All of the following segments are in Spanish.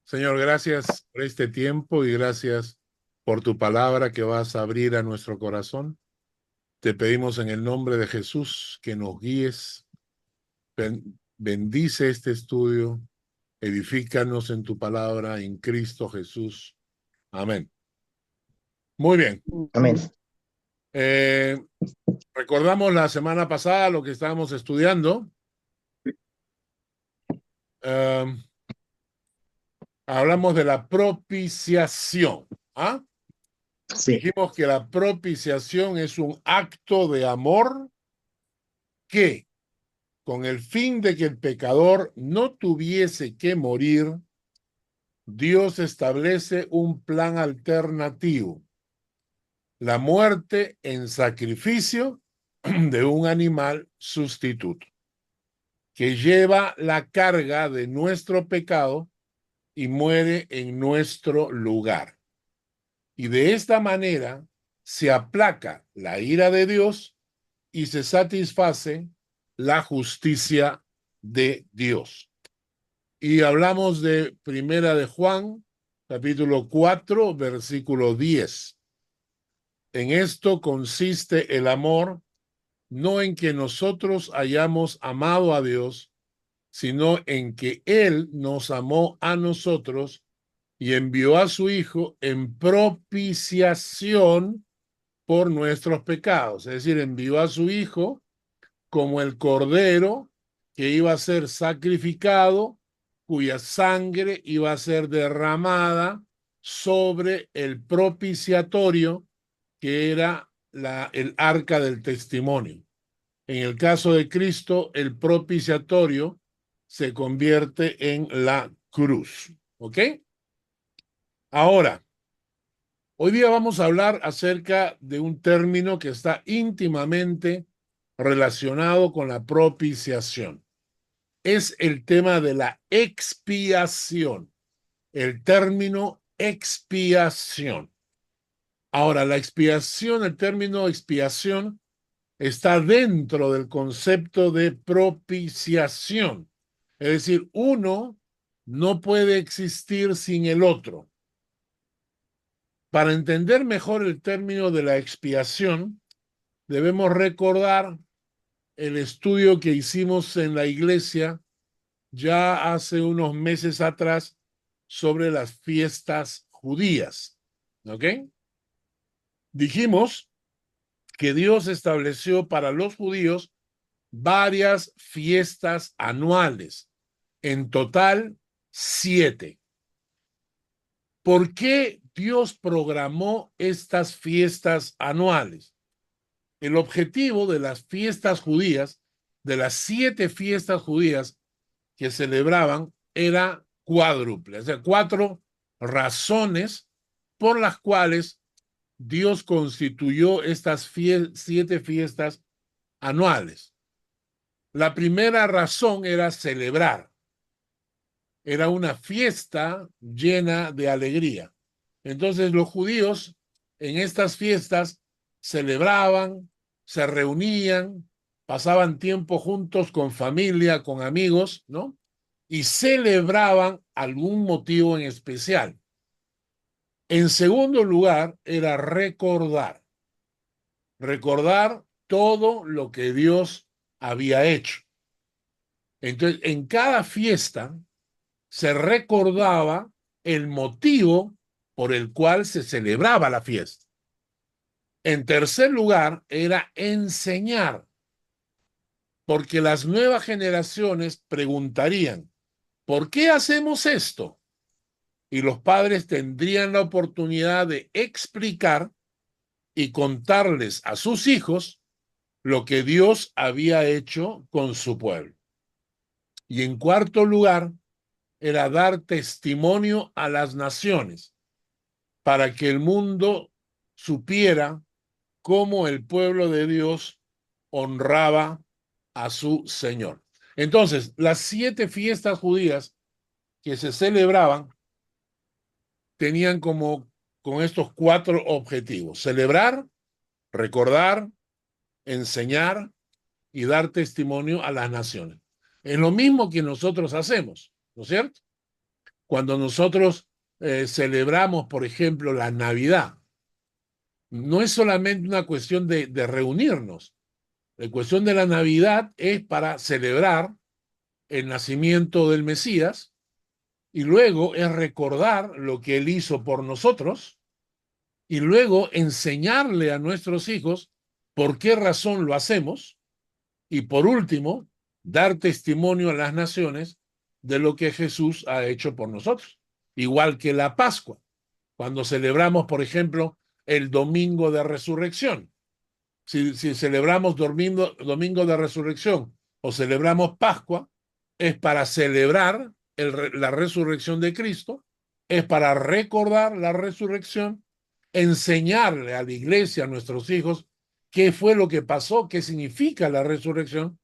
Señor, gracias por este tiempo y gracias por tu palabra que vas a abrir a nuestro corazón. Te pedimos en el nombre de Jesús que nos guíes. Bendice este estudio. Edifícanos en tu palabra en Cristo Jesús. Amén. Muy bien. Amén. Eh, recordamos la semana pasada lo que estábamos estudiando. Hablamos de la propiciación. ¿Ah? Sí, Dijimos que la propiciación es un acto de amor que, con el fin de que el pecador no tuviese que morir, Dios establece un plan alternativo: la muerte en sacrificio de un animal sustituto, que lleva la carga de nuestro pecado y muere en nuestro lugar. Y de esta manera se aplaca la ira de Dios y se satisface la justicia de Dios. Y hablamos de Primera de Juan, capítulo 4, versículo 10. En esto consiste el amor, no en que nosotros hayamos amado a Dios, sino en que Él nos amó a nosotros y envió a su Hijo en propiciación por nuestros pecados. Es decir, envió a su Hijo como el cordero que iba a ser sacrificado, cuya sangre iba a ser derramada sobre el propiciatorio, que era el arca del testimonio. En el caso de Cristo, el propiciatorio se convierte en la cruz. ¿Ok? Ahora, hoy día vamos a hablar acerca de un término que está íntimamente relacionado con la propiciación. Es el tema de la expiación, el término expiación. Ahora, la expiación, el término expiación está dentro del concepto de propiciación. Es decir, uno no puede existir sin el otro. Para entender mejor el término de la expiación, debemos recordar el estudio que hicimos en la iglesia ya hace unos meses atrás sobre las fiestas judías. ¿Ok? Dijimos que Dios estableció para los judíos varias fiestas anuales, en total 7. ¿Por qué Dios programó estas fiestas anuales? El objetivo de las fiestas judías, de las 7 fiestas judías que celebraban, era cuádruple, o sea, 4 razones por las cuales Dios constituyó estas 7 fiestas anuales. La primera razón era celebrar. Era una fiesta llena de alegría. Entonces los judíos en estas fiestas celebraban, se reunían, pasaban tiempo juntos con familia, con amigos, ¿no? Y celebraban algún motivo en especial. En segundo lugar, era recordar todo lo que Dios había hecho. Entonces, en cada fiesta se recordaba el motivo por el cual se celebraba la fiesta. En tercer lugar, era enseñar, porque las nuevas generaciones preguntarían, ¿por qué hacemos esto? Y los padres tendrían la oportunidad de explicar y contarles a sus hijos lo que Dios había hecho con su pueblo. Y en cuarto lugar, era dar testimonio a las naciones para que el mundo supiera cómo el pueblo de Dios honraba a su Señor. Entonces, las 7 fiestas judías que se celebraban tenían como con estos 4 objetivos: celebrar, recordar, enseñar y dar testimonio a las naciones. Es lo mismo que nosotros hacemos, ¿no es cierto? Cuando nosotros celebramos, por ejemplo, la Navidad, no es solamente una cuestión de reunirnos. La cuestión de la Navidad es para celebrar el nacimiento del Mesías y luego es recordar lo que él hizo por nosotros y luego enseñarle a nuestros hijos por qué razón lo hacemos y por último, dar testimonio a las naciones de lo que Jesús ha hecho por nosotros. Igual que la Pascua, cuando celebramos, por ejemplo, el Domingo de Resurrección. Si celebramos domingo de Resurrección o celebramos Pascua, es para celebrar la resurrección de Cristo, es para recordar la resurrección, enseñarle a la iglesia, a nuestros hijos, qué fue lo que pasó, qué significa la resurrección,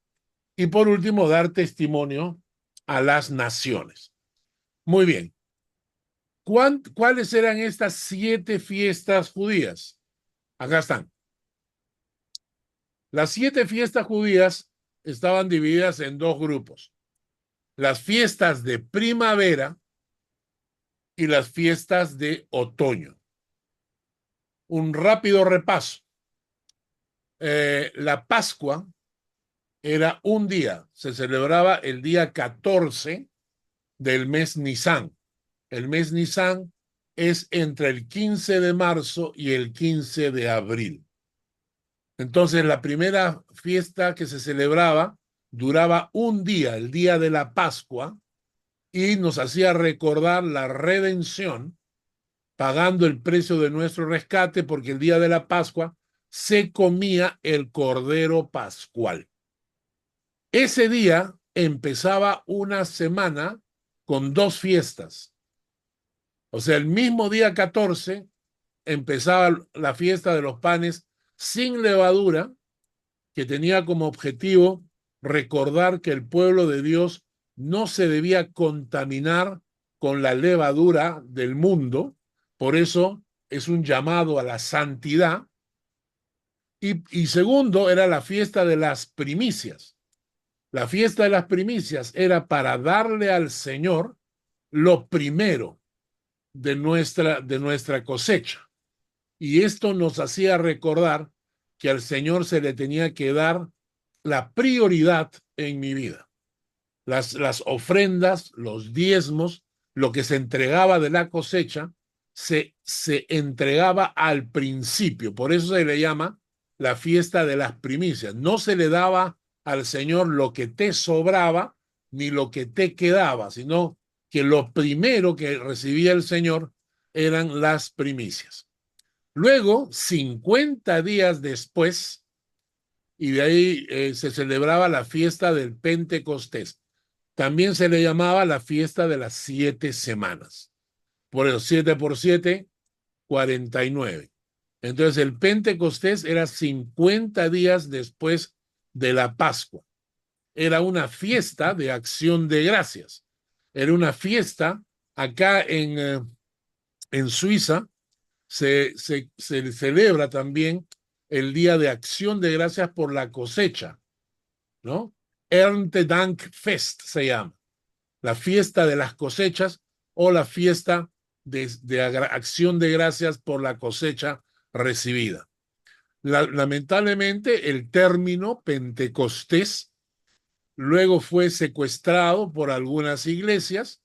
y por último, dar testimonio a las naciones. Muy bien. ¿Cuáles eran estas 7 fiestas judías? Acá están. Las 7 fiestas judías estaban divididas en 2 grupos. Las fiestas de primavera y las fiestas de otoño. Un rápido repaso. La Pascua era un día, se celebraba el día 14 del mes Nisan. El mes Nisan es entre el 15 de marzo y el 15 de abril. Entonces, la primera fiesta que se celebraba duraba un día, el día de la Pascua, y nos hacía recordar la redención, pagando el precio de nuestro rescate, porque el día de la Pascua se comía el cordero pascual. Ese día empezaba una semana con 2 fiestas. O sea, el mismo día 14 empezaba la fiesta de los panes sin levadura, que tenía como objetivo recordar que el pueblo de Dios no se debía contaminar con la levadura del mundo. Por eso es un llamado a la santidad. Y segundo, era la fiesta de las primicias. La fiesta de las primicias era para darle al Señor lo primero de nuestra cosecha. Y esto nos hacía recordar que al Señor se le tenía que dar la prioridad en mi vida. Las ofrendas, los diezmos, lo que se entregaba de la cosecha, se entregaba al principio. Por eso se le llama la fiesta de las primicias. No se le daba al Señor lo que te sobraba ni lo que te quedaba, sino que lo primero que recibía el Señor eran las primicias. Luego, 50 días después, y de ahí se celebraba la fiesta del Pentecostés. También se le llamaba la fiesta de las 7 semanas. Por eso, 7 por 7, 49. Entonces, el Pentecostés era 50 días después de la Pascua. Era una fiesta de acción de gracias. Era una fiesta acá en Suiza. Se celebra también el Día de Acción de Gracias por la cosecha, ¿no? Erntedankfest se llama, la fiesta de las cosechas o la fiesta de acción de gracias por la cosecha recibida. Lamentablemente, el término Pentecostés luego fue secuestrado por algunas iglesias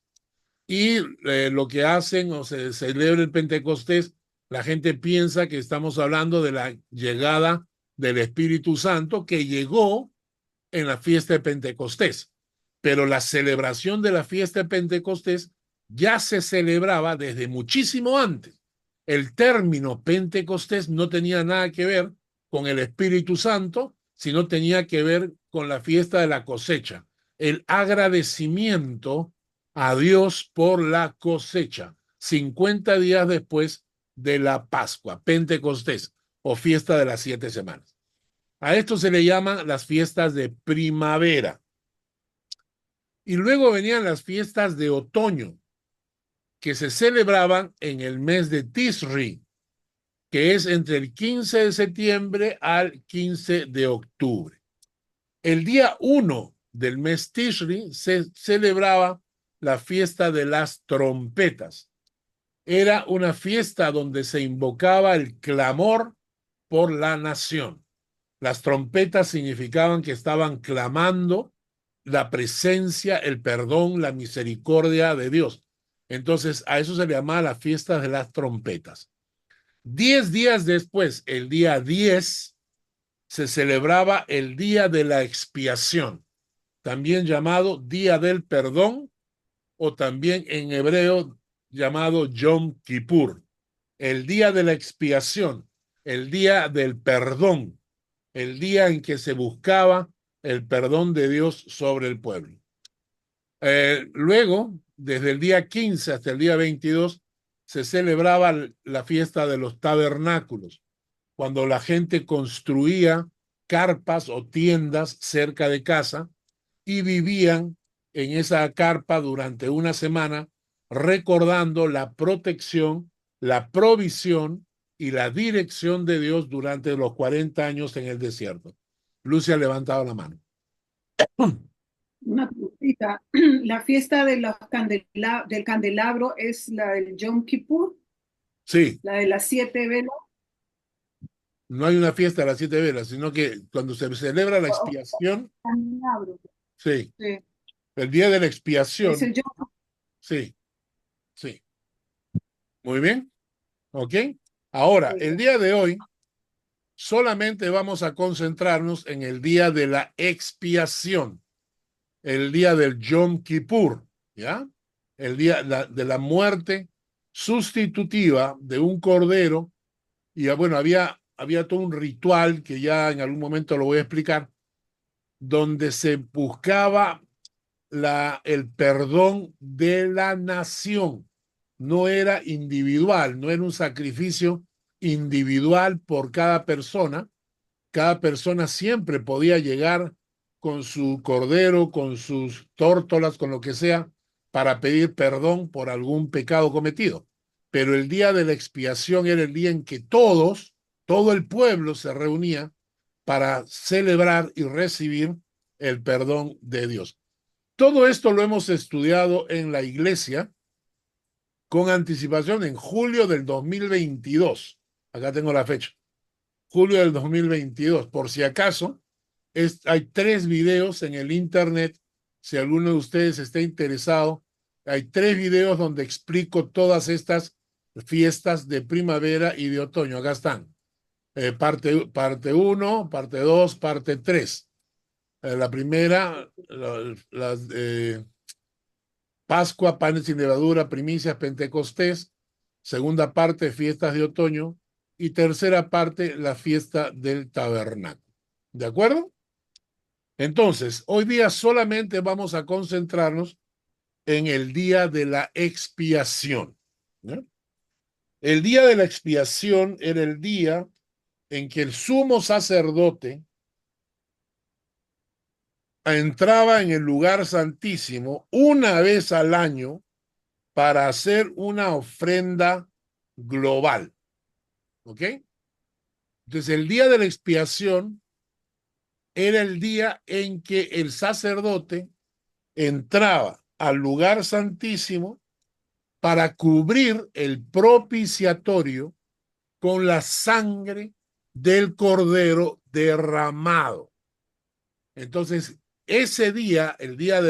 y lo que hacen o se celebra el Pentecostés, la gente piensa que estamos hablando de la llegada del Espíritu Santo que llegó en la fiesta de Pentecostés. Pero la celebración de la fiesta de Pentecostés ya se celebraba desde muchísimo antes. El término Pentecostés no tenía nada que ver con el Espíritu Santo, sino tenía que ver con la fiesta de la cosecha, el agradecimiento a Dios por la cosecha, 50 días después de la Pascua, Pentecostés, o fiesta de las 7 semanas. A esto se le llaman las fiestas de primavera. Y luego venían las fiestas de otoño, que se celebraban en el mes de Tisri, que es entre el 15 de septiembre al 15 de octubre. El día 1 del mes Tishri se celebraba la fiesta de las trompetas. Era una fiesta donde se invocaba el clamor por la nación. Las trompetas significaban que estaban clamando la presencia, el perdón, la misericordia de Dios. Entonces, a eso se le llamaba la fiesta de las trompetas. 10 días después, el día 10, se celebraba el día de la expiación, también llamado Día del Perdón o también en hebreo llamado Yom Kippur, el día de la expiación, el día del perdón, el día en que se buscaba el perdón de Dios sobre el pueblo. Luego, desde el día 15 hasta el día 22, se celebraba la fiesta de los tabernáculos, cuando la gente construía carpas o tiendas cerca de casa y vivían en esa carpa durante una semana, recordando la protección, la provisión y la dirección de Dios durante los 40 años en el desierto. Lucia ha levantado la mano. Una preguntita. La fiesta de del candelabro es la del Yom Kippur, Sí, la de las 7 velas. no hay una fiesta de las 7 velas, sino que cuando se celebra la expiación, Candelabro. sí, Sí. el día de la Es expiación, el Yom sí, sí. Muy bien, ¿ok? Ahora, el Kippur. día de hoy solamente vamos a concentrarnos en el día de la expiación, el día del Yom Kippur, ¿ya? El día de la muerte sustitutiva de un cordero. Y bueno, había todo un ritual que ya en algún momento lo voy a explicar, donde se buscaba el perdón de la nación. No era individual, no era un sacrificio individual por cada persona siempre podía llegar con su cordero, con sus tórtolas, con lo que sea, para pedir perdón por algún pecado cometido. Pero el día de la expiación era el día en que todo el pueblo se reunía para celebrar y recibir el perdón de Dios. Todo esto lo hemos estudiado en la iglesia con anticipación en julio del 2022. Acá tengo la fecha. Julio del 2022. Por si acaso, hay 3 videos en el internet. Si alguno de ustedes está interesado, hay 3 videos donde explico todas estas fiestas de primavera y de otoño. Acá están. Parte 1, parte 2, parte 3. La primera, las Pascua, panes sin levadura, primicias, Pentecostés. Segunda parte, fiestas de otoño. Y tercera parte, la fiesta del tabernáculo. ¿De acuerdo? Entonces, hoy día solamente vamos a concentrarnos en el día de la expiación, ¿no? El día de la expiación era el día en que el sumo sacerdote entraba en el lugar santísimo una vez al año para hacer una ofrenda global, ¿ok? Entonces, el día de la expiación era el día en que el sacerdote entraba al lugar santísimo para cubrir el propiciatorio con la sangre del cordero derramado. Entonces, ese día, el día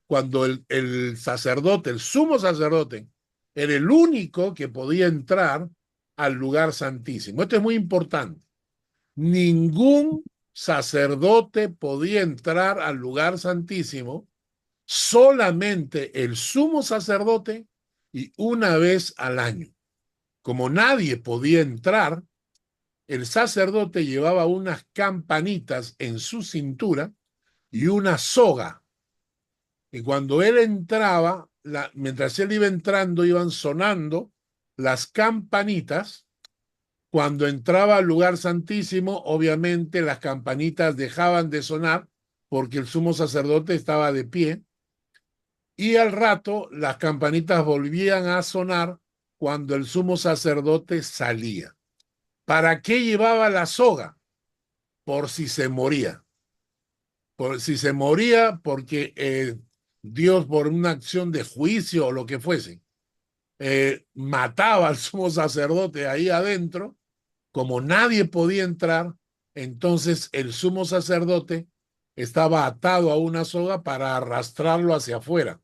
cuando el sacerdote, el sumo sacerdote, era el único que podía entrar al lugar santísimo. Esto es muy importante. Ningún sacerdote podía entrar al lugar santísimo, solamente el sumo sacerdote y una vez al año. Como nadie podía entrar, el sacerdote llevaba unas campanitas en su cintura y una soga. Y cuando él entraba, mientras él iba entrando, iban sonando las campanitas. Cuando entraba al lugar santísimo, obviamente las campanitas dejaban de sonar porque el sumo sacerdote estaba de pie. Y al rato las campanitas volvían a sonar cuando el sumo sacerdote salía. ¿Para qué llevaba la soga? Por si se moría. Por si se moría, porque Dios por una acción de juicio o lo que fuese, mataba al sumo sacerdote ahí adentro, como nadie podía entrar, entonces el sumo sacerdote estaba atado a una soga para arrastrarlo hacia afuera.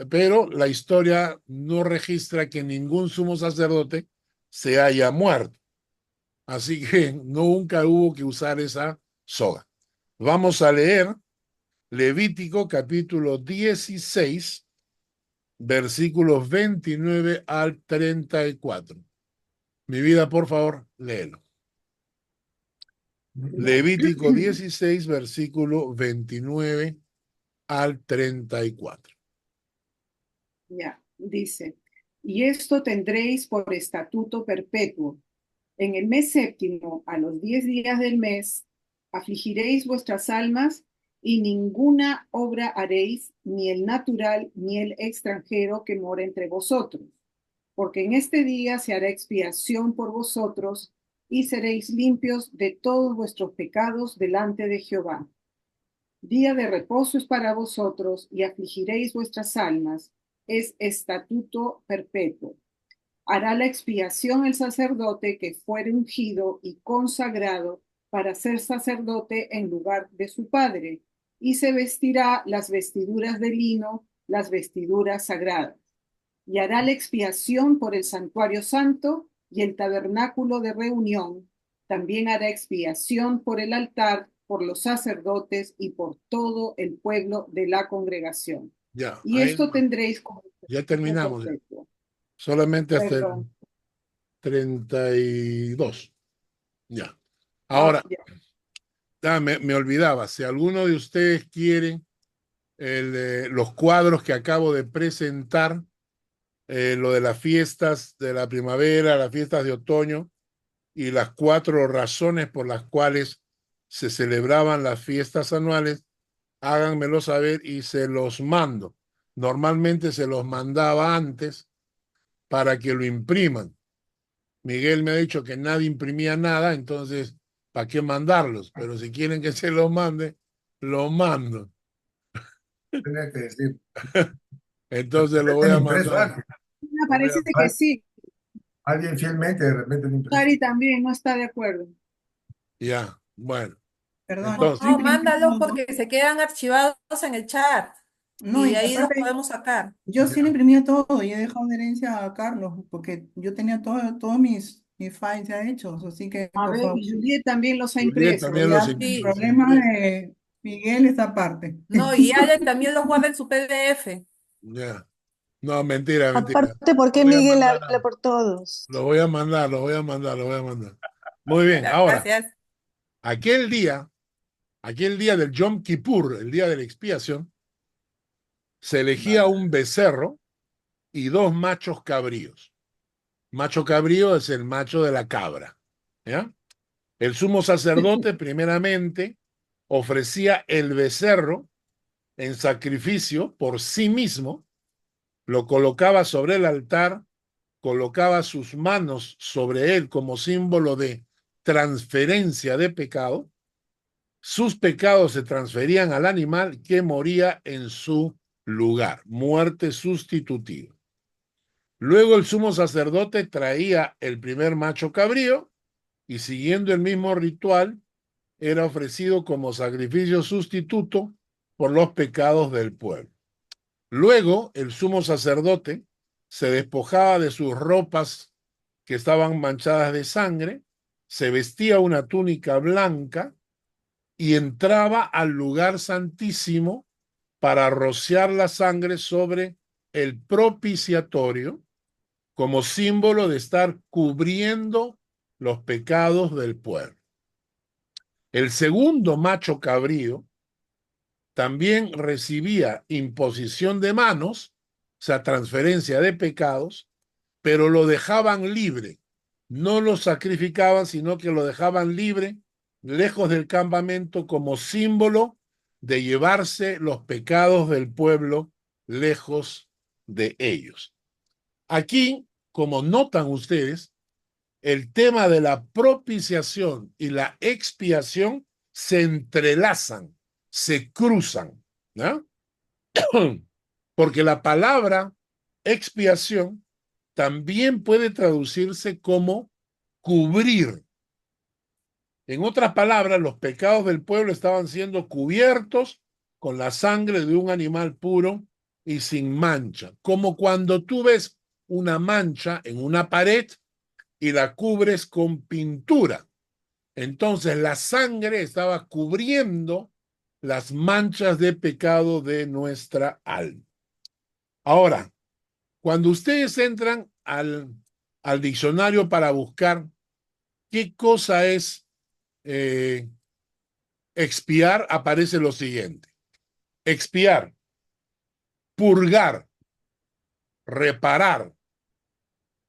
Pero la historia no registra que ningún sumo sacerdote se haya muerto. Así que nunca hubo que usar esa soga. Vamos a leer Levítico capítulo 16, versículos 29 al 34. Mi vida, por favor, léelo. Levítico 16, versículo 29 al 34. Ya, dice, y esto tendréis por estatuto perpetuo. En el mes séptimo, a los 10 días del mes, afligiréis vuestras almas y ninguna obra haréis, ni el natural, ni el extranjero que mora entre vosotros. Porque en este día se hará expiación por vosotros y seréis limpios de todos vuestros pecados delante de Jehová. Día de reposo es para vosotros y afligiréis vuestras almas. Es estatuto perpetuo. Hará la expiación el sacerdote que fuere ungido y consagrado para ser sacerdote en lugar de su padre, y se vestirá las vestiduras de lino, las vestiduras sagradas. Y hará la expiación por el santuario santo y el tabernáculo de reunión. También hará expiación por el altar, por los sacerdotes y por todo el pueblo de la congregación. Ya, Y ahí esto tendréis como ya estatuto terminamos. perpetuo. Solamente hasta el Perdón. 32. Ya. Ah, Ahora, ya. me olvidaba, si alguno de ustedes quiere los cuadros que acabo de presentar, lo de las fiestas de la primavera, las fiestas de otoño y las 4 razones por las cuales se celebraban las fiestas anuales, háganmelo saber y se los mando. Normalmente se los mandaba antes para que lo impriman. Miguel me ha dicho que nadie imprimía nada, entonces, ¿para qué mandarlos? Pero si quieren que se los mande, los mando. Tenía que decir. Entonces lo voy ¿Tienen a impreso mandar. alguien? Me parece que sí. Alguien fielmente de repente lo impreso. Cari también no está de acuerdo. Ya, bueno. Perdón, Entonces, yo No, imprimí mándalos todo. porque se quedan archivados en el chat No, y y de ahí los aparte, podemos sacar. yo sí lo Ya. imprimí todo y he dejado de herencia a Carlos, porque yo tenía todos mis files ya hechos, así que A por ver, favor, y Juliet también los ha Juliet impreso. también ya el Sí, problema de Miguel es aparte. no, y Ale también los guarda en su PDF. ya. No, mentira, mentira. Aparte, ¿por Lo qué voy a Miguel mandar, habla por todos? lo voy a mandar, lo voy a mandar, lo voy a mandar. Muy bien, ahora, Gracias. aquel día, aquel día del Yom Kippur, el día de la expiación, se elegía Vale. un becerro y 2 machos cabríos. Macho cabrío es el macho de la cabra, ¿ya? El sumo sacerdote, primeramente, ofrecía el becerro en sacrificio por sí mismo, lo colocaba sobre el altar, colocaba sus manos sobre él como símbolo de transferencia de pecado. Sus pecados se transferían al animal que moría en su lugar, muerte sustitutiva. Luego el sumo sacerdote traía el primer macho cabrío y siguiendo el mismo ritual era ofrecido como sacrificio sustituto por los pecados del pueblo. Luego el sumo sacerdote se despojaba de sus ropas que estaban manchadas de sangre, se vestía una túnica blanca y entraba al lugar santísimo para rociar la sangre sobre el propiciatorio como símbolo de estar cubriendo los pecados del pueblo. El segundo macho cabrío también recibía imposición de manos, o sea, transferencia de pecados, pero lo dejaban libre. No lo sacrificaban, sino que lo dejaban libre, lejos del campamento, como símbolo de llevarse los pecados del pueblo lejos de ellos. Aquí, como notan ustedes, el tema de la propiciación y la expiación se entrelazan, se cruzan, ¿no? Porque la palabra expiación también puede traducirse como cubrir. En otras palabras, los pecados del pueblo estaban siendo cubiertos con la sangre de un animal puro y sin mancha, como cuando tú ves una mancha en una pared y la cubres con pintura. Entonces la sangre estaba cubriendo las manchas de pecado de nuestra alma. Ahora, cuando ustedes entran al diccionario para buscar qué cosa es expiar, aparece lo siguiente. Expiar, purgar, reparar,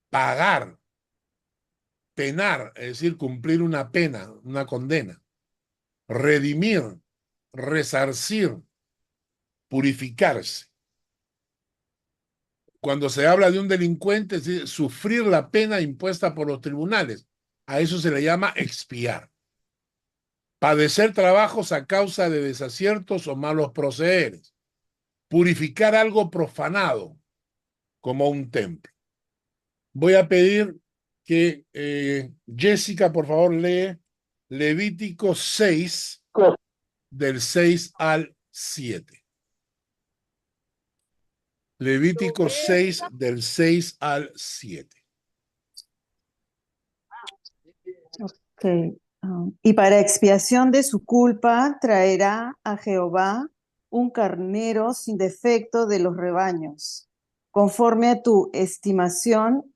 pagar, penar, es decir, cumplir una pena, una condena, redimir, resarcir, purificarse. Cuando se habla de un delincuente, es decir, sufrir la pena impuesta por los tribunales. A eso se le llama expiar. Padecer trabajos a causa de desaciertos o malos procederes. Purificar algo profanado, como un templo. Voy a pedir que Jessica, por favor, lee Levítico 6, del 6 al 7. Levítico 6, del 6 al 7. Ok. Y para expiación de su culpa traerá a Jehová un carnero sin defecto de los rebaños, conforme a tu estimación,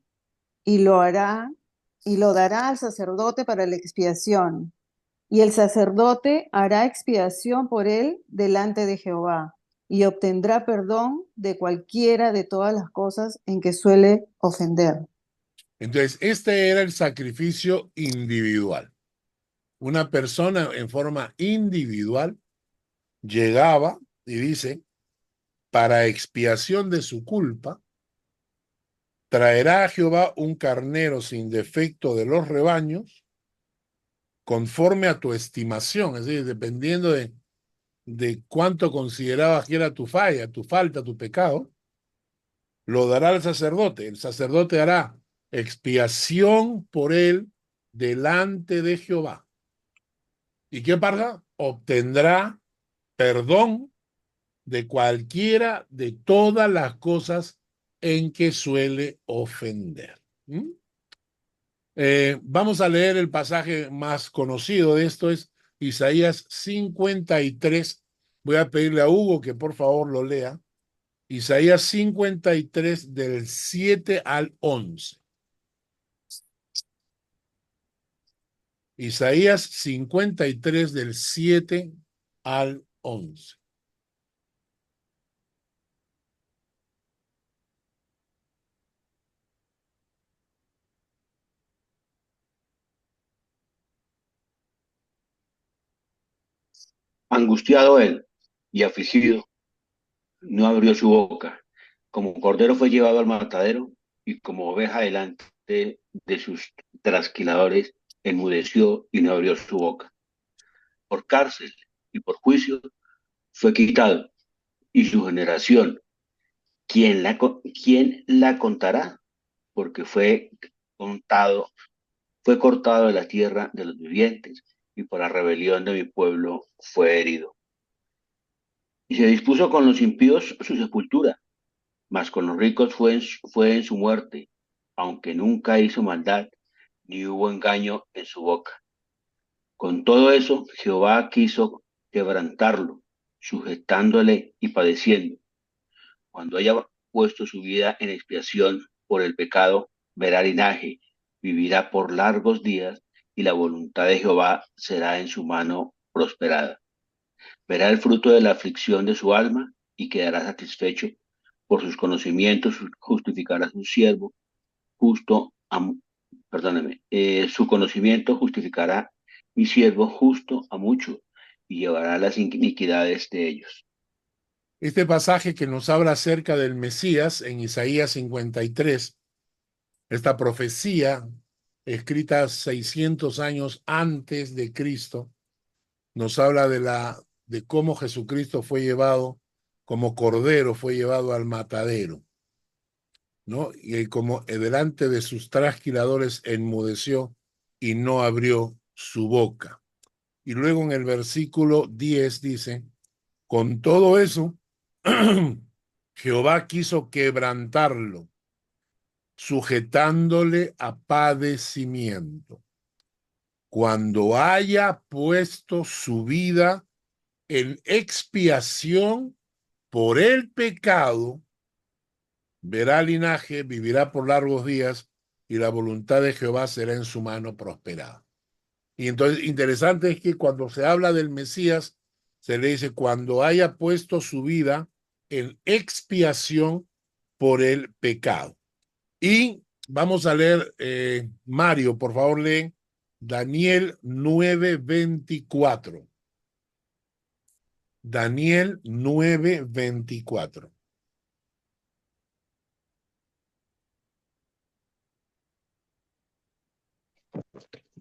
y lo dará al sacerdote para la expiación. Y el sacerdote hará expiación por él delante de Jehová, y obtendrá perdón de cualquiera de todas las cosas en que suele ofender. Entonces, este era el sacrificio individual. Una persona en forma individual llegaba y dice, para expiación de su culpa, traerá a Jehová un carnero sin defecto de los rebaños, conforme a tu estimación, es decir, dependiendo de cuánto considerabas que era tu falla, tu falta, tu pecado, lo dará al sacerdote. El sacerdote hará expiación por él delante de Jehová. ¿Y qué pasa? Obtendrá perdón de cualquiera de todas las cosas en que suele ofender. Vamos a leer el pasaje más conocido de esto, es Isaías 53. Voy a pedirle a Hugo que por favor lo lea. Isaías 53 del 7 al 11. Isaías 53 del 7 al 11. Angustiado él y afligido, no abrió su boca. Como cordero fue llevado al matadero, y como oveja delante de sus trasquiladores, enmudeció y no abrió su boca. Por cárcel y por juicio fue quitado, y su generación, ¿quién la contará? Porque fue cortado de la tierra de los vivientes, y por la rebelión de mi pueblo fue herido. Y se dispuso con los impíos su sepultura, mas con los ricos fue en su muerte, aunque nunca hizo maldad, ni hubo engaño en su boca. Con todo eso, Jehová quiso quebrantarlo, sujetándole y padeciendo. Cuando haya puesto su vida en expiación por el pecado, verá linaje, vivirá por largos días, y la voluntad de Jehová será en su mano prosperada. Verá el fruto de la aflicción de su alma y quedará satisfecho. Por sus conocimientos justificará a su siervo justo, su conocimiento justificará mi siervo justo a mucho, y llevará las iniquidades de ellos. Este pasaje que nos habla acerca del Mesías en Isaías 53, esta profecía escrita 600 años antes de Cristo, nos habla de cómo Jesucristo fue llevado como cordero fue llevado al matadero, ¿no? Y como delante de sus trasquiladores enmudeció y no abrió su boca. Y luego en el versículo 10 dice, con todo eso, Jehová quiso quebrantarlo, sujetándole a padecimiento. Cuando haya puesto su vida en expiación por el pecado, verá linaje, vivirá por largos días, y la voluntad de Jehová será en su mano prosperada. Y entonces, interesante es que cuando se habla del Mesías, se le dice, cuando haya puesto su vida en expiación por el pecado. Y vamos a leer, Mario, por favor, lee Daniel 9:24. Daniel 9:24.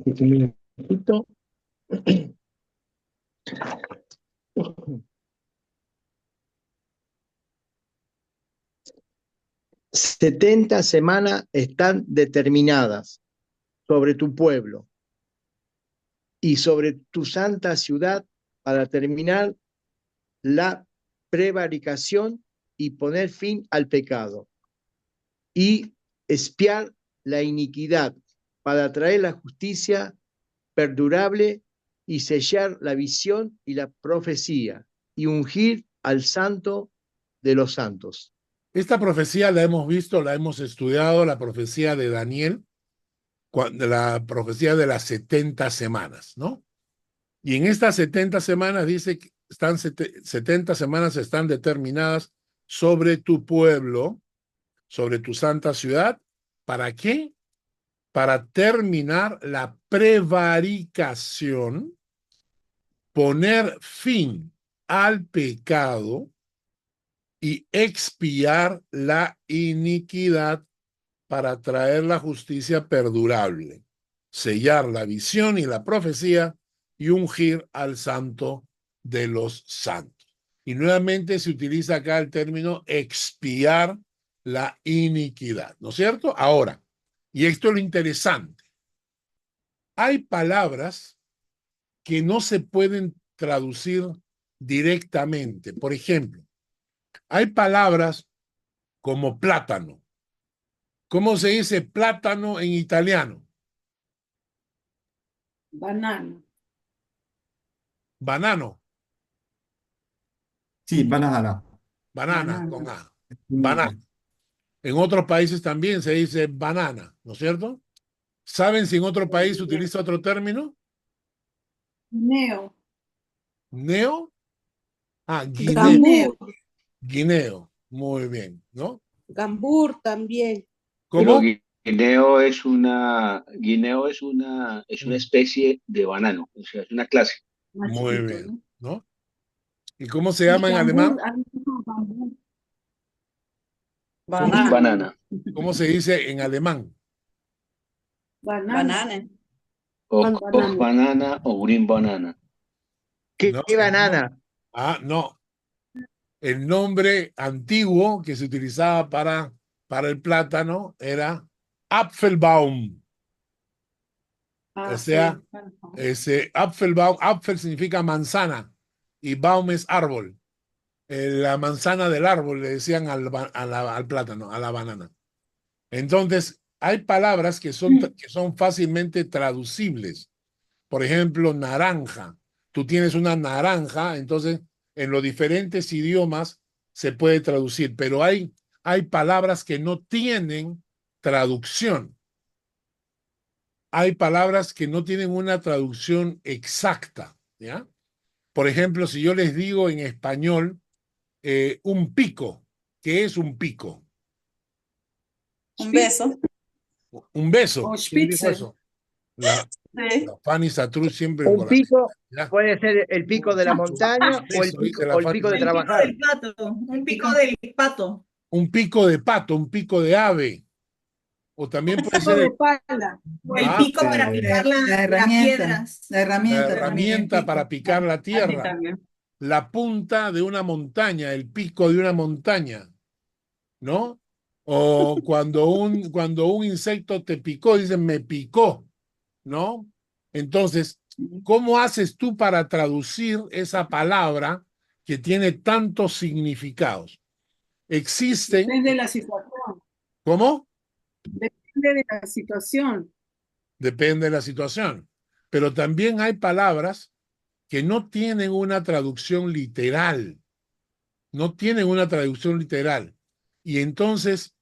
Un minutito. 70 semanas están determinadas sobre tu pueblo y sobre tu santa ciudad para terminar la prevaricación y poner fin al pecado y expiar la iniquidad para traer la justicia perdurable y sellar la visión y la profecía y ungir al santo de los santos. Esta profecía la hemos visto, la hemos estudiado, la profecía de Daniel, la profecía de las 70 semanas, ¿no? Y en estas 70 semanas dice que 70 semanas están determinadas sobre tu pueblo, sobre tu santa ciudad. ¿Para qué? Para terminar la prevaricación, poner fin al pecado y expiar la iniquidad para traer la justicia perdurable, sellar la visión y la profecía y ungir al santo de los santos. Y nuevamente se utiliza acá el término expiar la iniquidad, ¿no es cierto? Ahora, y esto es lo interesante, hay palabras que no se pueden traducir directamente. Por ejemplo, hay palabras como plátano. ¿Cómo se dice plátano en italiano? Banano. Banano. Sí, banana. Banana con A. Banana. En otros países también se dice banana, ¿no es cierto? ¿Saben si en otro país se utiliza otro término? Neo. ¿Neo? Ah, guineo. Gambur. Guineo. Muy bien, ¿no? Gambur también. Pero ¿Cómo? guineo es una especie de banano, o sea, es una clase. Más Muy chiquito, bien, ¿no? ¿no? ¿Y cómo se Y llama en alemán? gambur. ¿Cómo, Banana. cómo se dice en alemán? Banana. O Banana. banana o green banana. ¿Qué No, banana? no. El nombre antiguo que se utilizaba para el plátano era Apfelbaum. O sea, ese Apfelbaum, Apfel significa manzana y Baum es árbol. La manzana del árbol le decían al plátano, a la banana. Entonces, hay palabras que son fácilmente traducibles. Por ejemplo, naranja. Tú tienes una naranja, entonces en los diferentes idiomas se puede traducir, pero hay palabras que no tienen traducción. Hay palabras que no tienen una traducción exacta, ¿ya? Por ejemplo, si yo les digo en español un pico, ¿qué es un pico? Un beso. Un beso. O ¿Quién dijo Spitzer. eso? La Sí. Fanny Satrus siempre Un con pico ¿ya? puede ser el pico de la montaña o el Eso, dice la o el Fanny pico de Satrus. trabajar. pato. Un pico del pato. Un pico de pato, un pico de ave. O también puede Pico de ser pala. El Ah, pico para picar La las herramienta. piedras. La herramienta. la herramienta para picar la Así tierra. también. la punta de una montaña, el pico de una montaña, ¿no? O cuando un insecto te picó, dicen me picó, ¿no? Entonces, ¿cómo haces tú para traducir esa palabra que tiene tantos significados? Existen, Depende de la situación. ¿cómo? Depende de la situación. Depende de la situación. Pero también hay palabras que no tienen una traducción literal, no tienen una traducción literal. Y entonces,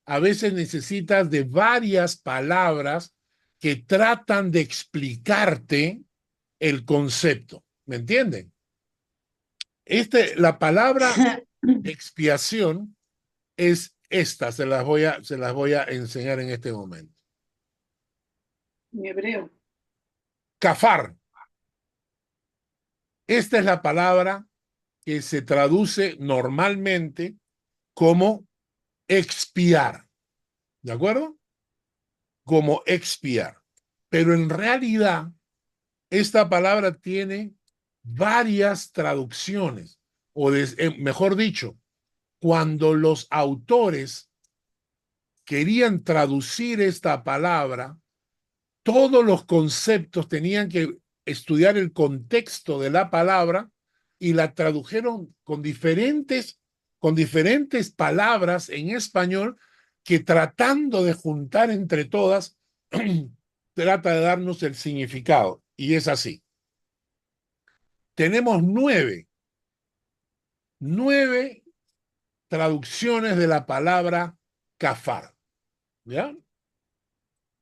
a veces necesitas de varias palabras que tratan de explicarte el concepto. ¿Me entienden? La palabra expiación es esta, se las voy a enseñar en este momento. En hebreo. Kafar. Esta es la palabra que se traduce normalmente como expiar. ¿De acuerdo? Como expiar. Pero en realidad, esta palabra tiene varias traducciones, o mejor dicho, cuando los autores querían traducir esta palabra, todos los conceptos tenían que estudiar el contexto de la palabra y la tradujeron con diferentes palabras en español que tratando de juntar entre todas, trata de darnos el significado. Y es así. Tenemos nueve traducciones de la palabra kafar. ¿Ya?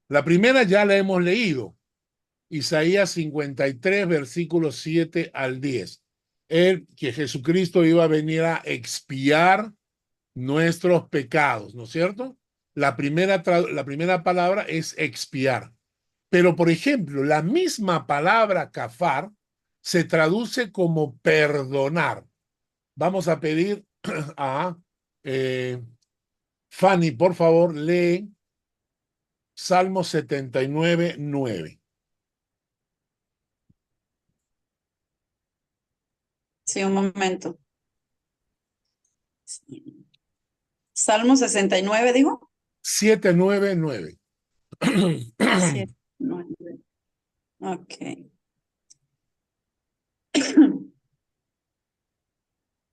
La primera ya la hemos leído. Isaías 53, versículos 7 al 10. Que Jesucristo iba a venir a expiar nuestros pecados, ¿no es cierto? La primera palabra es expiar. Pero, por ejemplo, la misma palabra kafar se traduce como perdonar. Vamos a pedir a Fanny, por favor, lee Salmo 79, 9. Sí, un momento. Salmo 69, dijo. 799. 7, 9. Ok.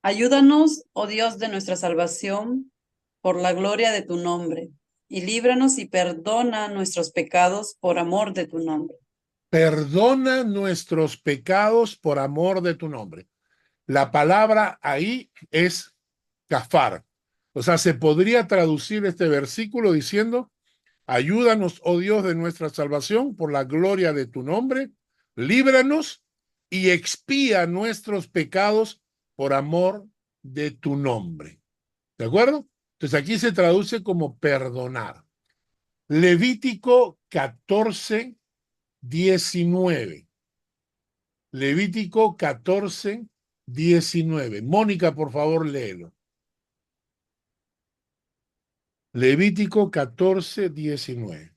Ayúdanos, oh Dios de nuestra salvación, por la gloria de tu nombre, y líbranos y perdona nuestros pecados por amor de tu nombre. Perdona nuestros pecados por amor de tu nombre. La palabra ahí es kafar. O sea, se podría traducir este versículo diciendo, ayúdanos, oh Dios de nuestra salvación, por la gloria de tu nombre, líbranos y expía nuestros pecados por amor de tu nombre. ¿De acuerdo? Entonces aquí se traduce como perdonar. Levítico 14, 19. Levítico 14, 19. Mónica, por favor, léelo. Levítico 14, 19.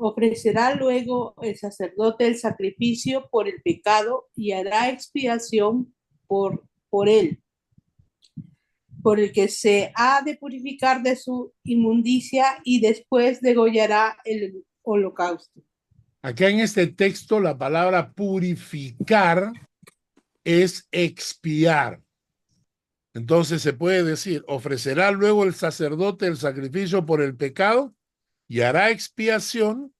Ofrecerá luego el sacerdote el sacrificio por el pecado y hará expiación por él, por el que se ha de purificar de su inmundicia y después degollará el holocausto. Acá en este texto la palabra purificar es expiar. Entonces se puede decir, ofrecerá luego el sacerdote el sacrificio por el pecado y hará expiación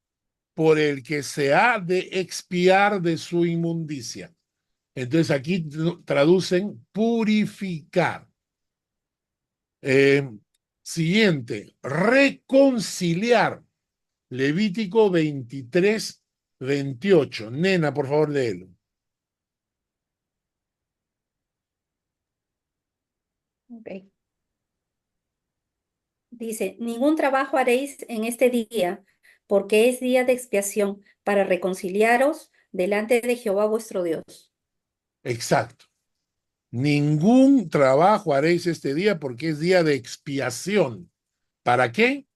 por el que se ha de expiar de su inmundicia. Entonces aquí traducen purificar. Siguiente, reconciliar. Levítico 23, 28. Nena, por favor, léelo. Okay. Dice, ningún trabajo haréis en este día, porque es día de expiación para reconciliaros delante de Jehová vuestro Dios. Exacto. Ningún trabajo haréis este día porque es día de expiación ¿Para qué?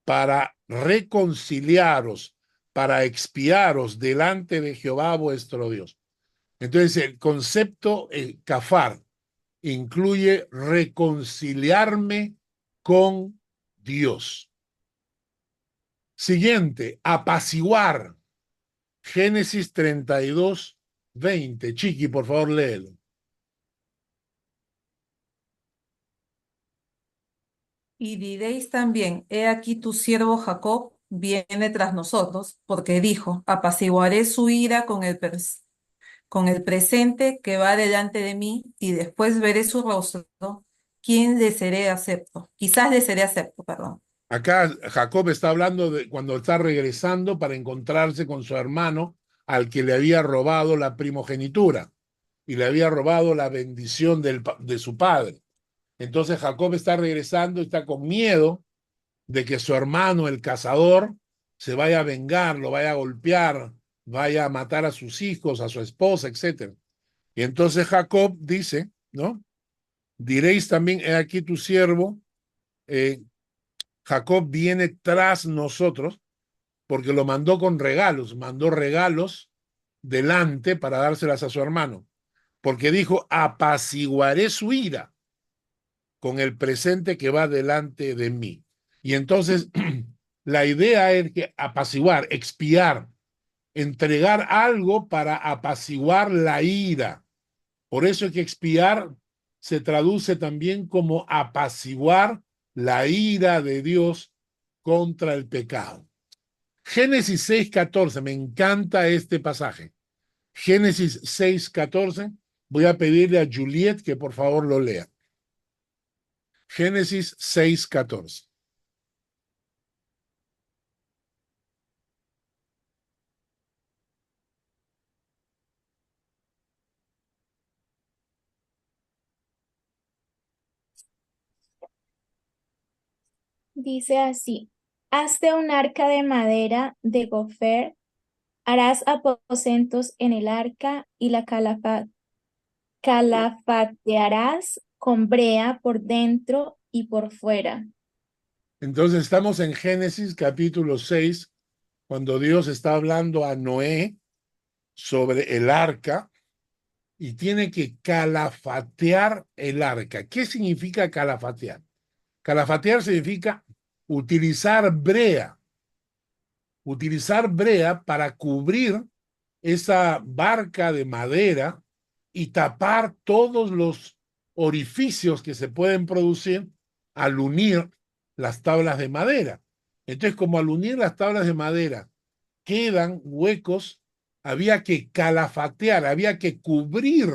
Para reconciliaros, para expiaros delante de Jehová vuestro Dios. Entonces, el concepto kafar incluye reconciliarme con Dios. Siguiente, apaciguar. Génesis 32, 20. Chiqui, por favor, léelo. Y diréis también, he aquí tu siervo Jacob viene tras nosotros, porque dijo, apaciguaré su ira con el presente que va delante de mí, y después veré su rostro, ¿quién le seré acepto? Quizás le seré acepto, perdón. Acá Jacob está hablando de cuando está regresando para encontrarse con su hermano al que le había robado la primogenitura y le había robado la bendición de su padre. Entonces Jacob está regresando y está con miedo de que su hermano, el cazador, se vaya a vengar, lo vaya a golpear, vaya a matar a sus hijos, a su esposa, etc. Y entonces Jacob dice, ¿no? Diréis también, he aquí tu siervo, Jacob viene tras nosotros, porque lo mandó con regalos, mandó regalos delante para dárselas a su hermano, porque dijo, apaciguaré su ira con el presente que va delante de mí. Y entonces la idea es que apaciguar, expiar, entregar algo para apaciguar la ira. Por eso es que expiar se traduce también como apaciguar la ira de Dios contra el pecado. Génesis 6:14, me encanta este pasaje. Génesis 6:14, voy a pedirle a Juliet que por favor lo lea. Génesis 6:14. Dice así, hazte un arca de madera de gofer, harás aposentos en el arca y la calafatearás con brea por dentro y por fuera. Entonces estamos en Génesis capítulo 6, cuando Dios está hablando a Noé sobre el arca y tiene que calafatear el arca. ¿Qué significa calafatear? Calafatear significa utilizar brea para cubrir esa barca de madera y tapar todos los orificios que se pueden producir al unir las tablas de madera. Entonces, como al unir las tablas de madera quedan huecos, había que calafatear, había que cubrir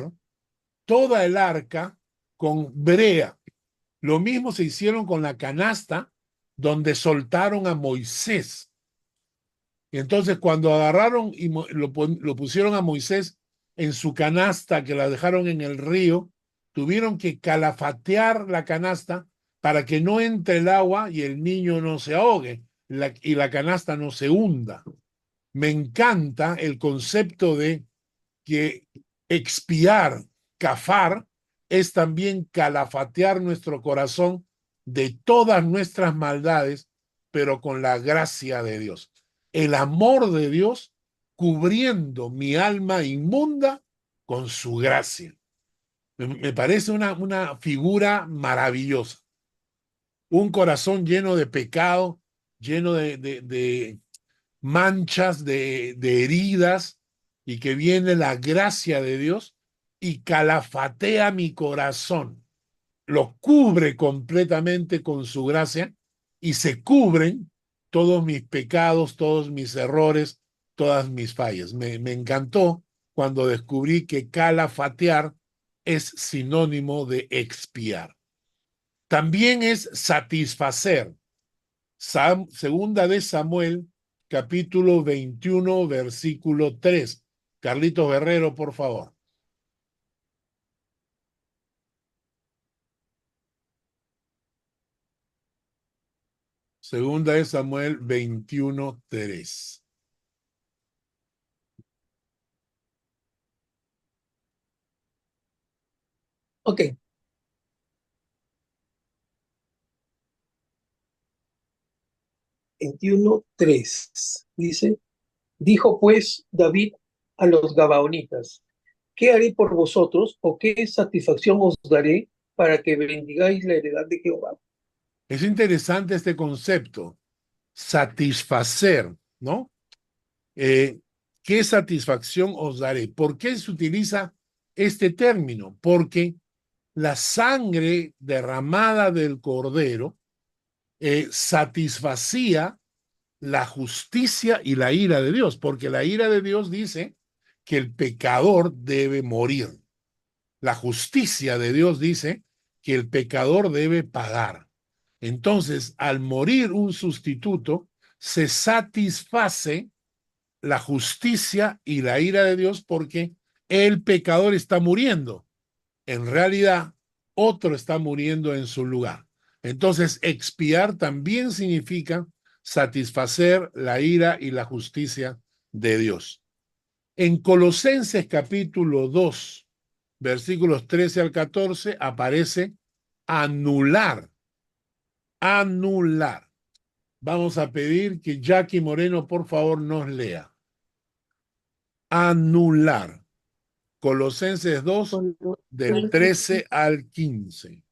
toda el arca con brea. Lo mismo se hicieron con la canasta donde soltaron a Moisés. Y entonces cuando agarraron y lo pusieron a Moisés en su canasta que la dejaron en el río, tuvieron que calafatear la canasta para que no entre el agua y el niño no se ahogue y la canasta no se hunda. Me encanta el concepto de que expiar, cafar, es también calafatear nuestro corazón de todas nuestras maldades, pero con la gracia de Dios. El amor de Dios cubriendo mi alma inmunda con su gracia. Me parece una figura maravillosa. Un corazón lleno de pecado, lleno de manchas, de heridas, y que viene la gracia de Dios y calafatea mi corazón, lo cubre completamente con su gracia y se cubren todos mis pecados, todos mis errores, todas mis fallas. Me encantó cuando descubrí que calafatear es sinónimo de expiar. También es satisfacer. Segunda de Samuel, capítulo 21, versículo 3. Carlitos Guerrero, por favor. Segunda de Samuel 21, 3. Ok. 21:3. Dice, dijo pues David a los gabaonitas, ¿qué haré por vosotros o qué satisfacción os daré para que bendigáis la heredad de Jehová? Es interesante este concepto, satisfacer, ¿no? ¿Qué satisfacción os daré? ¿Por qué se utiliza este término? Porque la sangre derramada del cordero satisfacía la justicia y la ira de Dios, porque la ira de Dios dice que el pecador debe morir. La justicia de Dios dice que el pecador debe pagar. Entonces, al morir un sustituto, se satisface la justicia y la ira de Dios porque el pecador está muriendo. En realidad, otro está muriendo en su lugar. Entonces, expiar también significa satisfacer la ira y la justicia de Dios. En Colosenses capítulo 2, versículos 13 al 14, aparece anular. Anular. Vamos a pedir que Jackie Moreno, por favor, nos lea. Anular. Colosenses 2, del 13 al 15.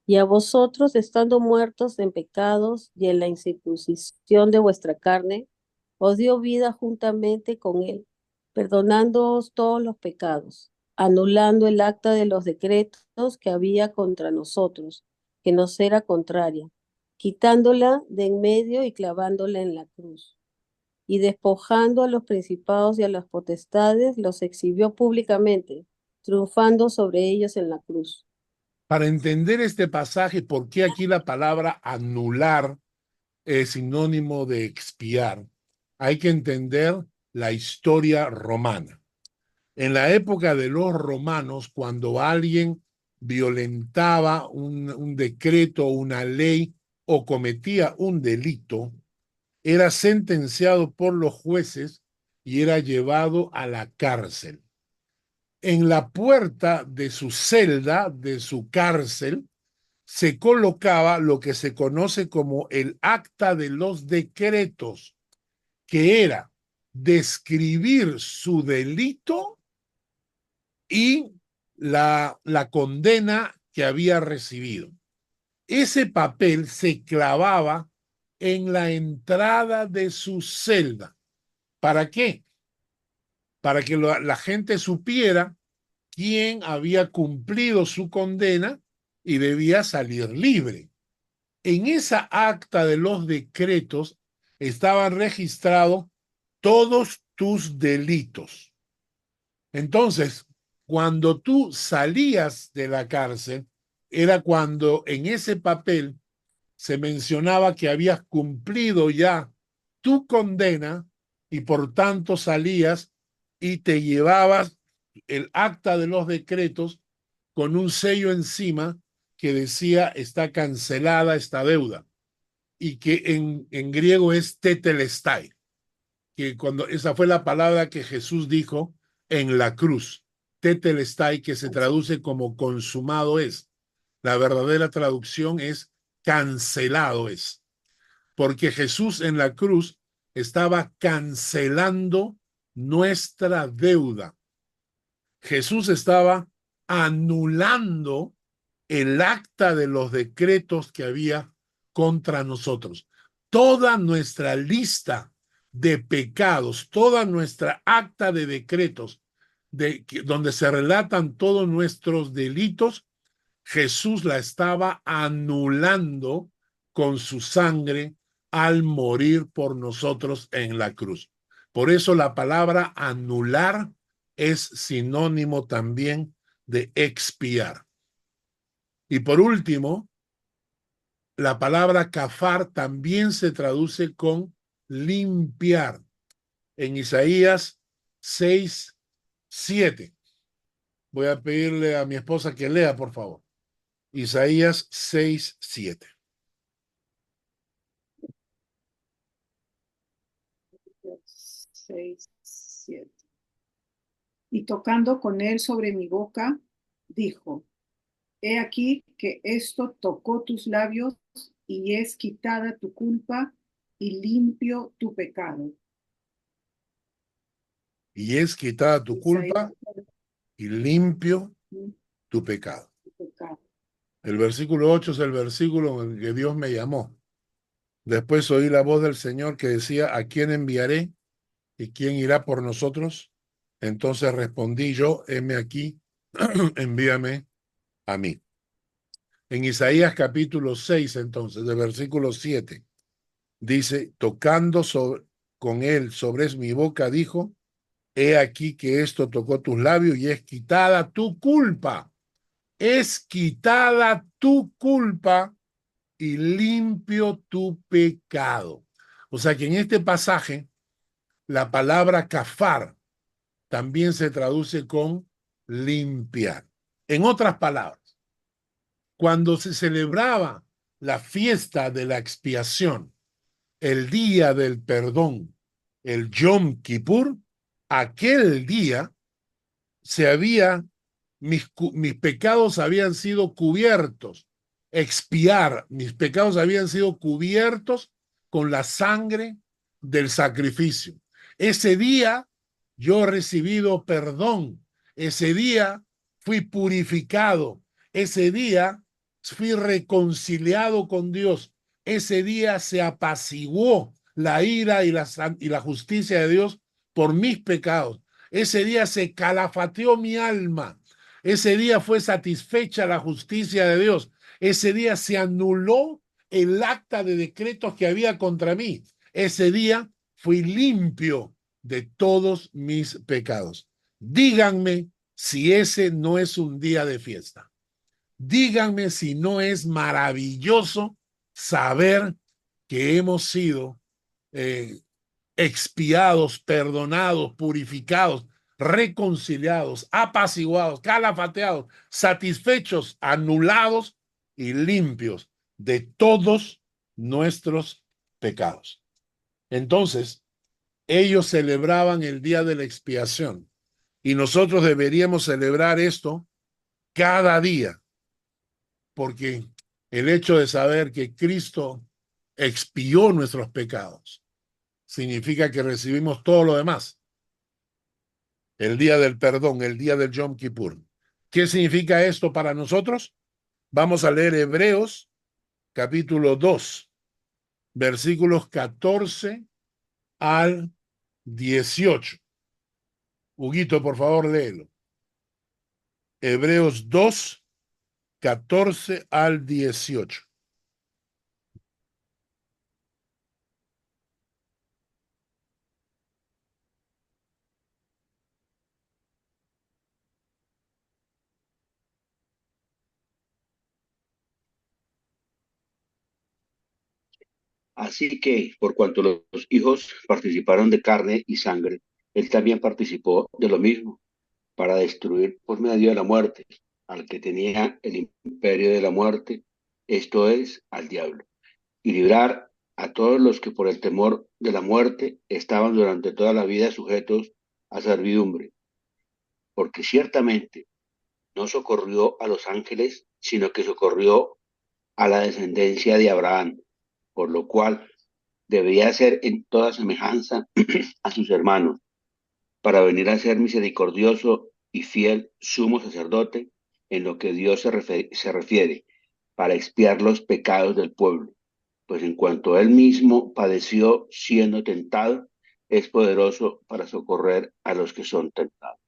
Y a vosotros, estando muertos en pecados y en la incircuncisión de vuestra carne, os dio vida juntamente con él, perdonándoos todos los pecados, anulando el acta de los decretos que había contra nosotros, que nos era contraria, quitándola de en medio y clavándola en la cruz. Y despojando a los principados y a las potestades, los exhibió públicamente, triunfando sobre ellos en la cruz. Para entender este pasaje, ¿por qué aquí la palabra anular es sinónimo de expiar? Hay que entender la historia romana. En la época de los romanos, cuando alguien violentaba un decreto, una ley o cometía un delito, era sentenciado por los jueces y era llevado a la cárcel. En la puerta de su celda, de su cárcel, se colocaba lo que se conoce como el acta de los decretos, que era describir su delito y la condena que había recibido. Ese papel se clavaba en la entrada de su celda. ¿Para qué? Para que la gente supiera quién había cumplido su condena y debía salir libre. En esa acta de los decretos estaban registrados todos tus delitos. Entonces, cuando tú salías de la cárcel, era cuando en ese papel se mencionaba que habías cumplido ya tu condena y por tanto salías y te llevabas el acta de los decretos con un sello encima que decía está cancelada esta deuda y que en griego es tetelestai, que cuando esa fue la palabra que Jesús dijo en la cruz, tetelestai, que se traduce como consumado es. La verdadera traducción es cancelado es, porque Jesús en la cruz estaba cancelando nuestra deuda. Jesús estaba anulando el acta de los decretos que había contra nosotros. Toda nuestra lista de pecados, toda nuestra acta de decretos, donde se relatan todos nuestros delitos, Jesús la estaba anulando con su sangre al morir por nosotros en la cruz. Por eso la palabra anular es sinónimo también de expiar. Y por último, la palabra kafar también se traduce con limpiar. En Isaías 6:7. Voy a pedirle a mi esposa que lea, por favor. Isaías 6:7. Y tocando con él sobre mi boca, dijo, he aquí que esto tocó tus labios y es quitada tu culpa y limpio tu pecado. Y es quitada tu culpa y limpio tu pecado. El versículo 8 es el versículo en el que Dios me llamó. Después oí la voz del Señor que decía, ¿a quién enviaré? ¿Y quién irá por nosotros? Entonces respondí yo, heme aquí, envíame a mí. En Isaías capítulo 6, entonces, de versículo 7, dice, tocando con él sobre mi boca, dijo, he aquí que esto tocó tus labios y es quitada tu culpa. Es quitada tu culpa y limpio tu pecado. O sea que en este pasaje, la palabra kafar también se traduce con limpiar. En otras palabras, cuando se celebraba la fiesta de la expiación, el día del perdón, el Yom Kippur, aquel día mis pecados habían sido cubiertos, expiar, mis pecados habían sido cubiertos con la sangre del sacrificio. Ese día yo he recibido perdón, ese día fui purificado, ese día fui reconciliado con Dios, ese día se apaciguó la ira y la justicia de Dios por mis pecados. Ese día se calafateó mi alma. Ese día fue satisfecha la justicia de Dios. Ese día se anuló el acta de decretos que había contra mí. Ese día fui limpio de todos mis pecados. Díganme si ese no es un día de fiesta. Díganme si no es maravilloso saber que hemos sido expiados, perdonados, purificados, reconciliados, apaciguados, calafateados, satisfechos, anulados y limpios de todos nuestros pecados. Entonces, ellos celebraban el día de la expiación y nosotros deberíamos celebrar esto cada día, porque el hecho de saber que Cristo expió nuestros pecados significa que recibimos todo lo demás. El día del perdón, el día del Yom Kippur. ¿Qué significa esto para nosotros? Vamos a leer Hebreos capítulo 2, versículos 14 al 18. Huguito, por favor, léelo. Hebreos 2, 14 al 18. Así que, por cuanto los hijos participaron de carne y sangre, él también participó de lo mismo, para destruir por medio de la muerte al que tenía el imperio de la muerte, esto es, al diablo, y librar a todos los que por el temor de la muerte estaban durante toda la vida sujetos a servidumbre, porque ciertamente no socorrió a los ángeles, sino que socorrió a la descendencia de Abraham, por lo cual debía ser en toda semejanza a sus hermanos, para venir a ser misericordioso y fiel sumo sacerdote en lo que Dios se refiere, para expiar los pecados del pueblo, pues en cuanto él mismo padeció siendo tentado, es poderoso para socorrer a los que son tentados.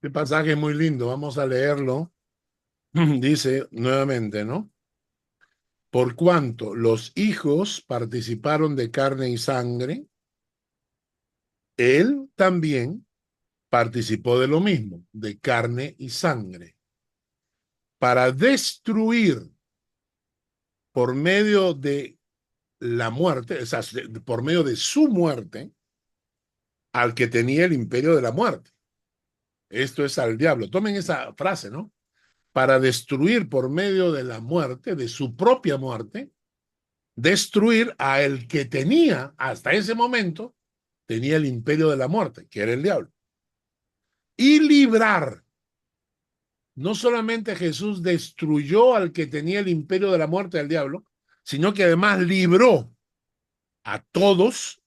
Este pasaje es muy lindo, vamos a leerlo. Dice nuevamente, ¿no? Por cuanto los hijos participaron de carne y sangre, él también participó de lo mismo, de carne y sangre, para destruir por medio de la muerte, o sea, por medio de su muerte, al que tenía el imperio de la muerte. Esto es al diablo. Tomen esa frase, ¿no? Para destruir por medio de la muerte, de su propia muerte, destruir a el que tenía, hasta ese momento, tenía el imperio de la muerte, que era el diablo. Y librar. No solamente Jesús destruyó al que tenía el imperio de la muerte del diablo, sino que además libró a todos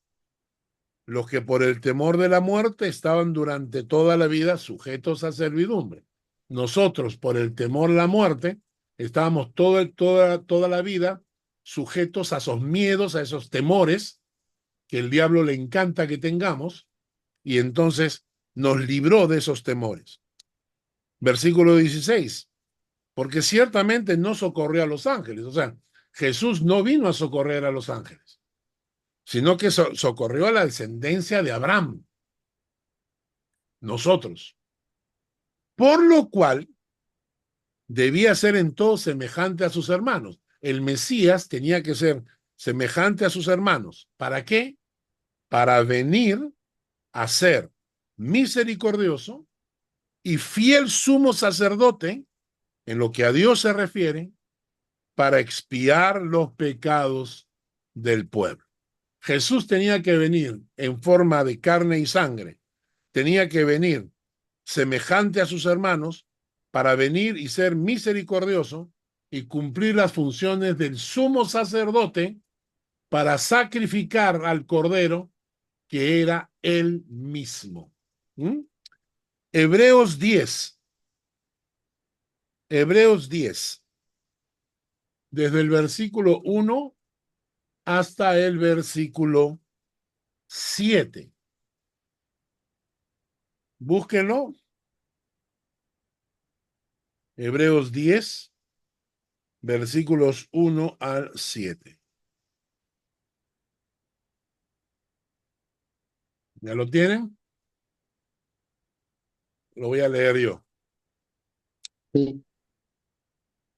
los que por el temor de la muerte estaban durante toda la vida sujetos a servidumbre. Nosotros, por el temor a la muerte, estábamos toda la vida sujetos a esos miedos, a esos temores que el diablo le encanta que tengamos, y entonces nos libró de esos temores. Versículo 16, porque ciertamente no socorrió a los ángeles, o sea, Jesús no vino a socorrer a los ángeles, sino que socorrió a la descendencia de Abraham, nosotros. Por lo cual debía ser en todo semejante a sus hermanos. El Mesías tenía que ser semejante a sus hermanos. ¿Para qué? Para venir a ser misericordioso y fiel sumo sacerdote, en lo que a Dios se refiere, para expiar los pecados del pueblo. Jesús tenía que venir en forma de carne y sangre, tenía que venir semejante a sus hermanos para venir y ser misericordioso y cumplir las funciones del sumo sacerdote para sacrificar al Cordero que era él mismo. Hebreos 10, desde el versículo 1 hasta el versículo 7. Búsquenlo. Hebreos 10, versículos 1 al 7. ¿Ya lo tienen? Lo voy a leer yo. Sí.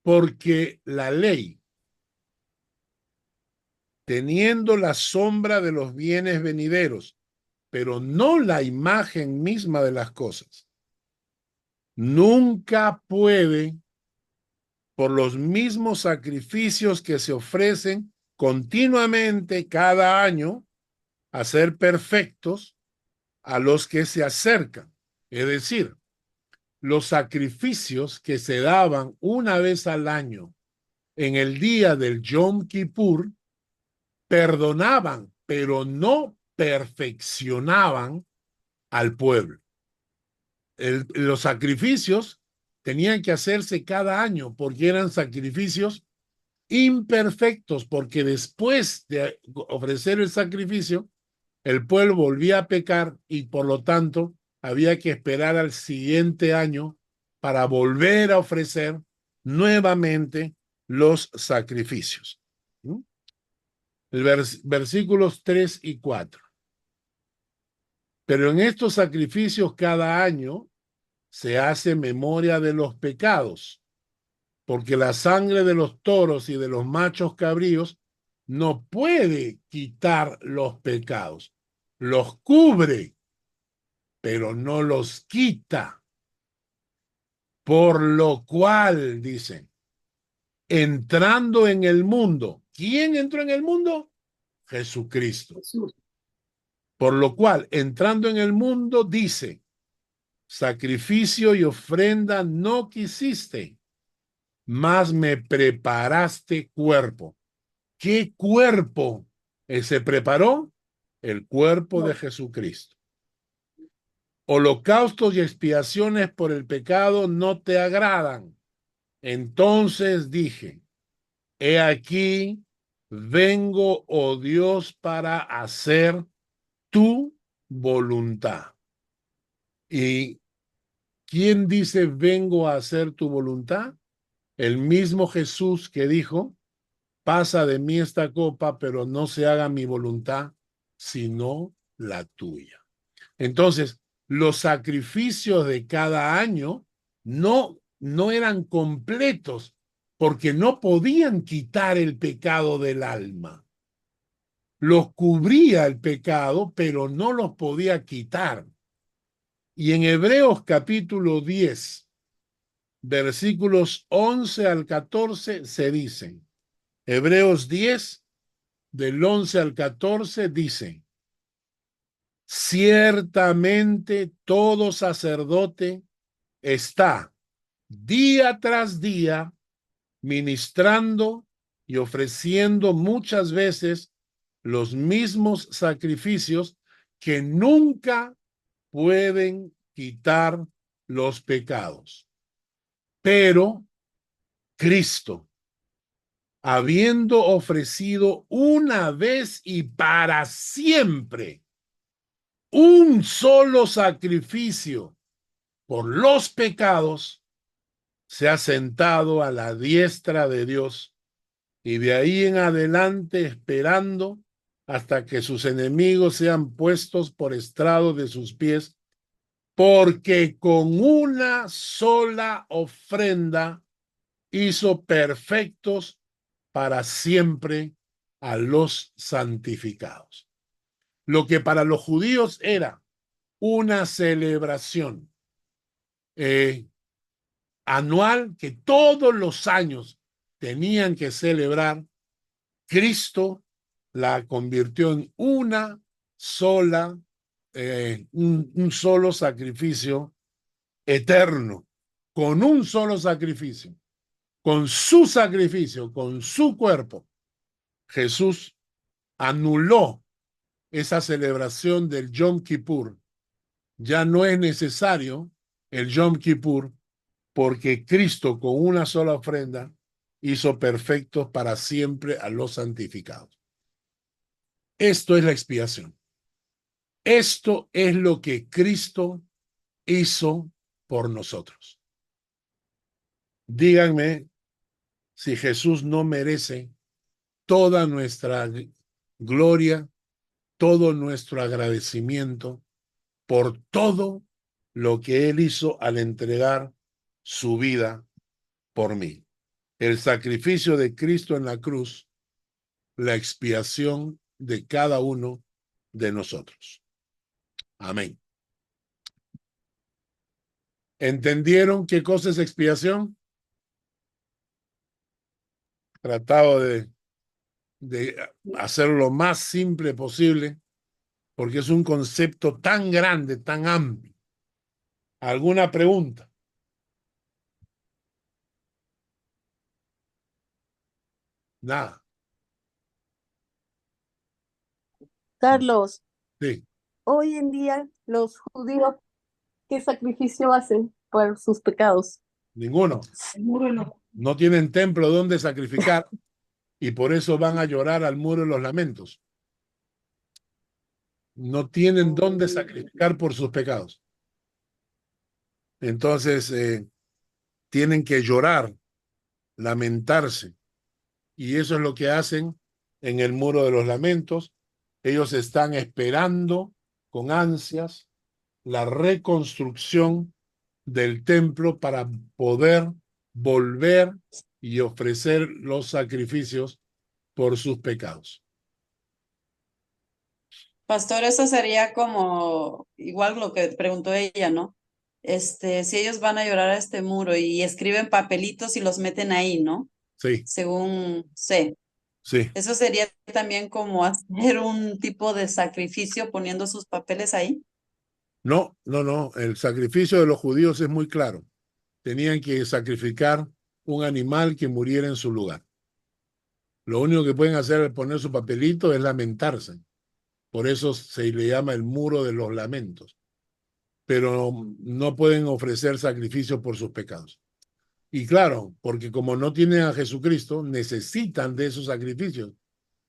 Porque la ley, teniendo la sombra de los bienes venideros, pero no la imagen misma de las cosas, nunca puede, por los mismos sacrificios que se ofrecen continuamente cada año, hacer perfectos a los que se acercan. Es decir, los sacrificios que se daban una vez al año en el día del Yom Kippur perdonaban, pero no perfeccionaban al pueblo. Los sacrificios tenían que hacerse cada año porque eran sacrificios imperfectos, porque después de ofrecer el sacrificio, el pueblo volvía a pecar y por lo tanto había que esperar al siguiente año para volver a ofrecer nuevamente los sacrificios. Versículos 3 y 4. Pero en estos sacrificios cada año se hace memoria de los pecados, porque la sangre de los toros y de los machos cabríos no puede quitar los pecados. Los cubre, pero no los quita. Por lo cual, dicen, entrando en el mundo. ¿Quién entró en el mundo? Jesucristo. Jesús. Por lo cual, entrando en el mundo, dice, sacrificio y ofrenda no quisiste, mas me preparaste cuerpo. ¿Qué cuerpo se preparó? El cuerpo de Jesucristo. Holocaustos y expiaciones por el pecado no te agradan. Entonces dije, he aquí, vengo, oh Dios, para hacer tu voluntad. ¿Y quién dice vengo a hacer tu voluntad? El mismo Jesús que dijo, pasa de mí esta copa, pero no se haga mi voluntad, sino la tuya. Entonces, los sacrificios de cada año no eran completos porque no podían quitar el pecado del alma. Los cubría el pecado, pero no los podía quitar. Y en Hebreos capítulo 10, versículos 11 al 14 se dicen, Hebreos 10, del 11 al 14 dice, ciertamente todo sacerdote está día tras día ministrando y ofreciendo muchas veces los mismos sacrificios que nunca pueden quitar los pecados. Pero Cristo, habiendo ofrecido una vez y para siempre un solo sacrificio por los pecados, se ha sentado a la diestra de Dios y de ahí en adelante esperando hasta que sus enemigos sean puestos por estrado de sus pies, porque con una sola ofrenda hizo perfectos para siempre a los santificados. Lo que para los judíos era una celebración anual que todos los años tenían que celebrar, Cristo la convirtió en una sola, un solo sacrificio eterno, con un solo sacrificio, con su cuerpo. Jesús anuló esa celebración del Yom Kippur. Ya no es necesario el Yom Kippur porque Cristo con una sola ofrenda hizo perfectos para siempre a los santificados. Esto es la expiación. Esto es lo que Cristo hizo por nosotros. Díganme si Jesús no merece toda nuestra gloria, todo nuestro agradecimiento por todo lo que Él hizo al entregar su vida por mí. El sacrificio de Cristo en la cruz, la expiación de cada uno de nosotros. Amén. ¿Entendieron qué cosa es expiación? Tratado de hacerlo lo más simple posible, porque es un concepto tan grande, tan amplio. ¿Alguna pregunta? Nada. Carlos, Sí. hoy en día los judíos, ¿qué sacrificio hacen por sus pecados? Ninguno. El muro de los... No tienen templo donde sacrificar y por eso van a llorar al muro de los lamentos. No tienen dónde sacrificar por sus pecados. Entonces, tienen que llorar, lamentarse. Y eso es lo que hacen en el muro de los lamentos. Ellos están esperando con ansias la reconstrucción del templo para poder volver y ofrecer los sacrificios por sus pecados. Pastor, eso sería como igual lo que preguntó ella, ¿no? Si ellos van a llorar a este muro y escriben papelitos y los meten ahí, ¿no? Sí. Según sé. Sí. Eso sería también como hacer un tipo de sacrificio poniendo sus papeles ahí. No. El sacrificio de los judíos es muy claro. Tenían que sacrificar un animal que muriera en su lugar. Lo único que pueden hacer al poner su papelito es lamentarse. Por eso se le llama el muro de los lamentos. Pero no pueden ofrecer sacrificio por sus pecados. Y claro, porque como no tienen a Jesucristo, necesitan de esos sacrificios.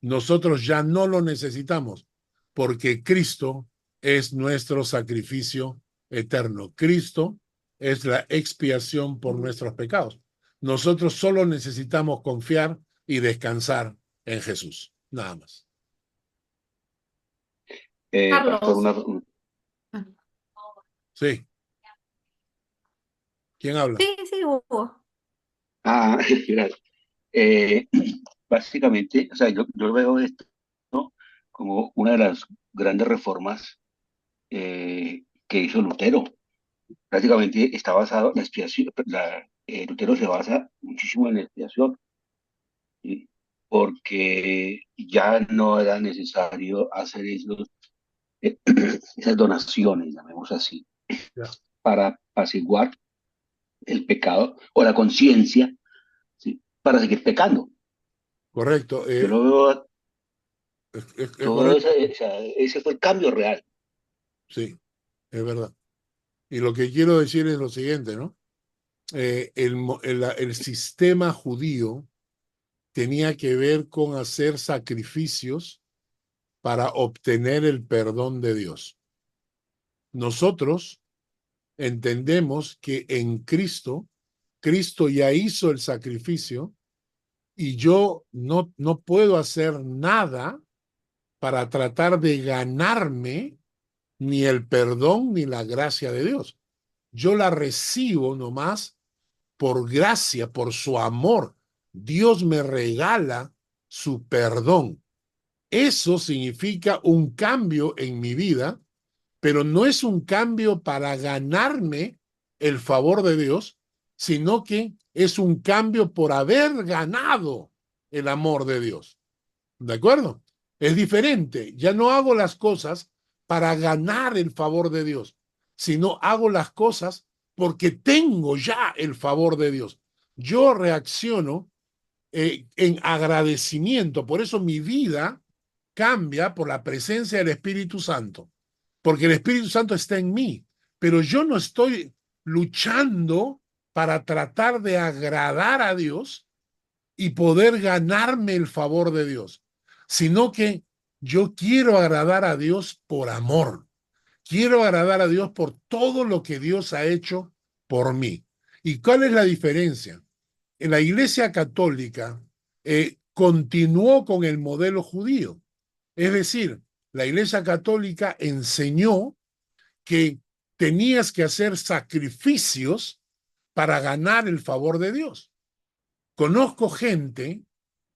Nosotros ya no lo necesitamos, porque Cristo es nuestro sacrificio eterno. Cristo es la expiación por nuestros pecados. Nosotros solo necesitamos confiar y descansar en Jesús, nada más. Carlos. Sí. ¿Quién habla? Sí, Hugo. Gracias. Básicamente, o sea, yo veo esto, ¿no?, como una de las grandes reformas que hizo Lutero. Prácticamente está basado, la expiación, Lutero se basa muchísimo en la expiación, ¿sí? Porque ya no era necesario hacer esas donaciones, llamemos así, Ya. para apaciguar el pecado o la conciencia, ¿sí?, para seguir pecando. Correcto. Yo lo veo, Es yo veo correcto. ese fue el cambio real. Sí, es verdad. Y lo que quiero decir es lo siguiente, ¿no? El sistema judío tenía que ver con hacer sacrificios para obtener el perdón de Dios. Nosotros entendemos que en Cristo, Cristo ya hizo el sacrificio y yo no puedo hacer nada para tratar de ganarme ni el perdón ni la gracia de Dios. Yo la recibo nomás por gracia, por su amor. Dios me regala su perdón. Eso significa un cambio en mi vida, pero no es un cambio para ganarme el favor de Dios, sino que es un cambio por haber ganado el amor de Dios. ¿De acuerdo? Es diferente. Ya no hago las cosas para ganar el favor de Dios, sino hago las cosas porque tengo ya el favor de Dios. Yo reacciono en agradecimiento. Por eso mi vida cambia por la presencia del Espíritu Santo, porque el Espíritu Santo está en mí, pero yo no estoy luchando para tratar de agradar a Dios y poder ganarme el favor de Dios, sino que yo quiero agradar a Dios por amor. Quiero agradar a Dios por todo lo que Dios ha hecho por mí. ¿Y cuál es la diferencia? En la Iglesia Católica continuó con el modelo judío. Es decir, la Iglesia Católica enseñó que tenías que hacer sacrificios para ganar el favor de Dios. Conozco gente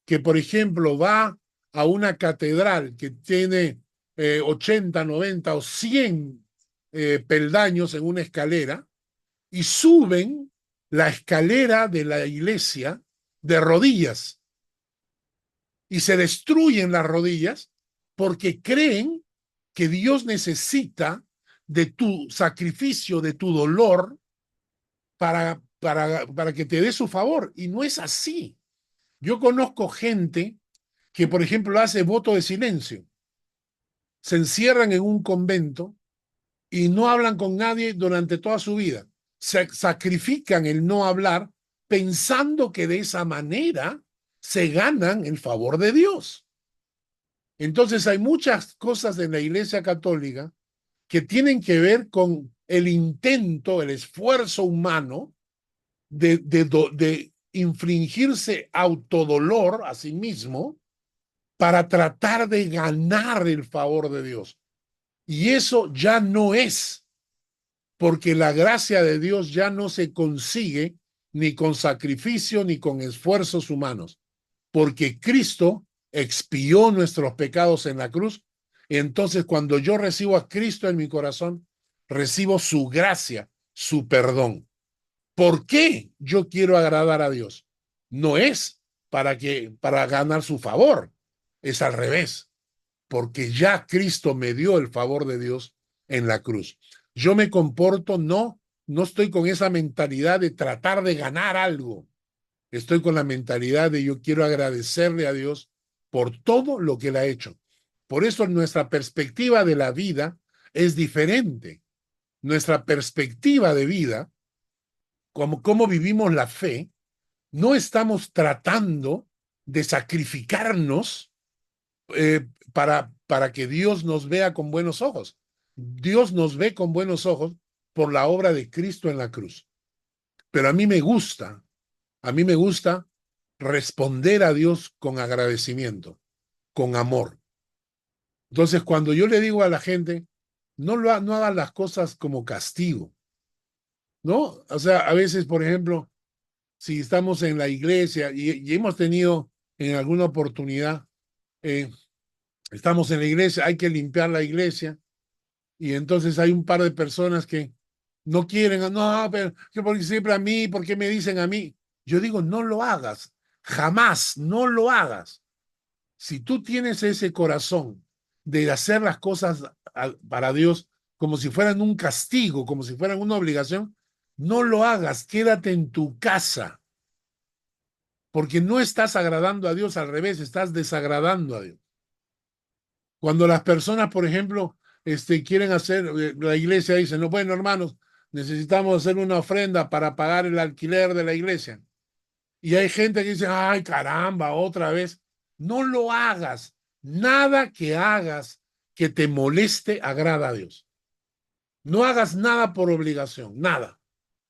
que, por ejemplo, va a una catedral que tiene 80, 90 o 100 peldaños en una escalera y suben la escalera de la iglesia de rodillas y se destruyen las rodillas porque creen que Dios necesita de tu sacrificio, de tu dolor para que te dé su favor. Y no es así. Yo conozco gente que, por ejemplo, hace voto de silencio. Se encierran en un convento y no hablan con nadie durante toda su vida. Se sacrifican el no hablar pensando que de esa manera se ganan el favor de Dios. Entonces hay muchas cosas en la Iglesia Católica que tienen que ver con el intento, el esfuerzo humano de infligirse autodolor a sí mismo para tratar de ganar el favor de Dios. Y eso ya no es, porque la gracia de Dios ya no se consigue ni con sacrificio ni con esfuerzos humanos, porque Cristo expió nuestros pecados en la cruz. Entonces, cuando yo recibo a Cristo en mi corazón, recibo su gracia, su perdón. ¿Por qué yo quiero agradar a Dios? No es para ganar su favor, es al revés, porque ya Cristo me dio el favor de Dios en la cruz. Yo me comporto, no estoy con esa mentalidad de tratar de ganar algo. Estoy con la mentalidad de yo quiero agradecerle a Dios por todo lo que Él ha hecho. Por eso nuestra perspectiva de la vida es diferente. Nuestra perspectiva de vida, como vivimos la fe, no estamos tratando de sacrificarnos para que Dios nos vea con buenos ojos. Dios nos ve con buenos ojos por la obra de Cristo en la cruz. Pero a mí me gusta responder a Dios con agradecimiento, con amor. Entonces, cuando yo le digo a la gente, no hagan las cosas como castigo, ¿no? O sea, a veces, por ejemplo, si estamos en la iglesia y hemos tenido en alguna oportunidad, estamos en la iglesia, hay que limpiar la iglesia, y entonces hay un par de personas que no quieren, no, pero porque siempre a mí, ¿por qué me dicen a mí? Yo digo, no lo hagas, jamás, no lo hagas. Si tú tienes ese corazón de hacer las cosas para Dios como si fueran un castigo, como si fueran una obligación, no lo hagas, quédate en tu casa. porque no estás agradando a Dios, al revés, estás desagradando a Dios. Cuando las personas, por ejemplo, quieren hacer, la iglesia dice, no, bueno, hermanos, necesitamos hacer una ofrenda para pagar el alquiler de la iglesia. Y hay gente que dice, ay, caramba, otra vez. No lo hagas. Nada que hagas que te moleste agrada a Dios. No hagas nada por obligación, nada.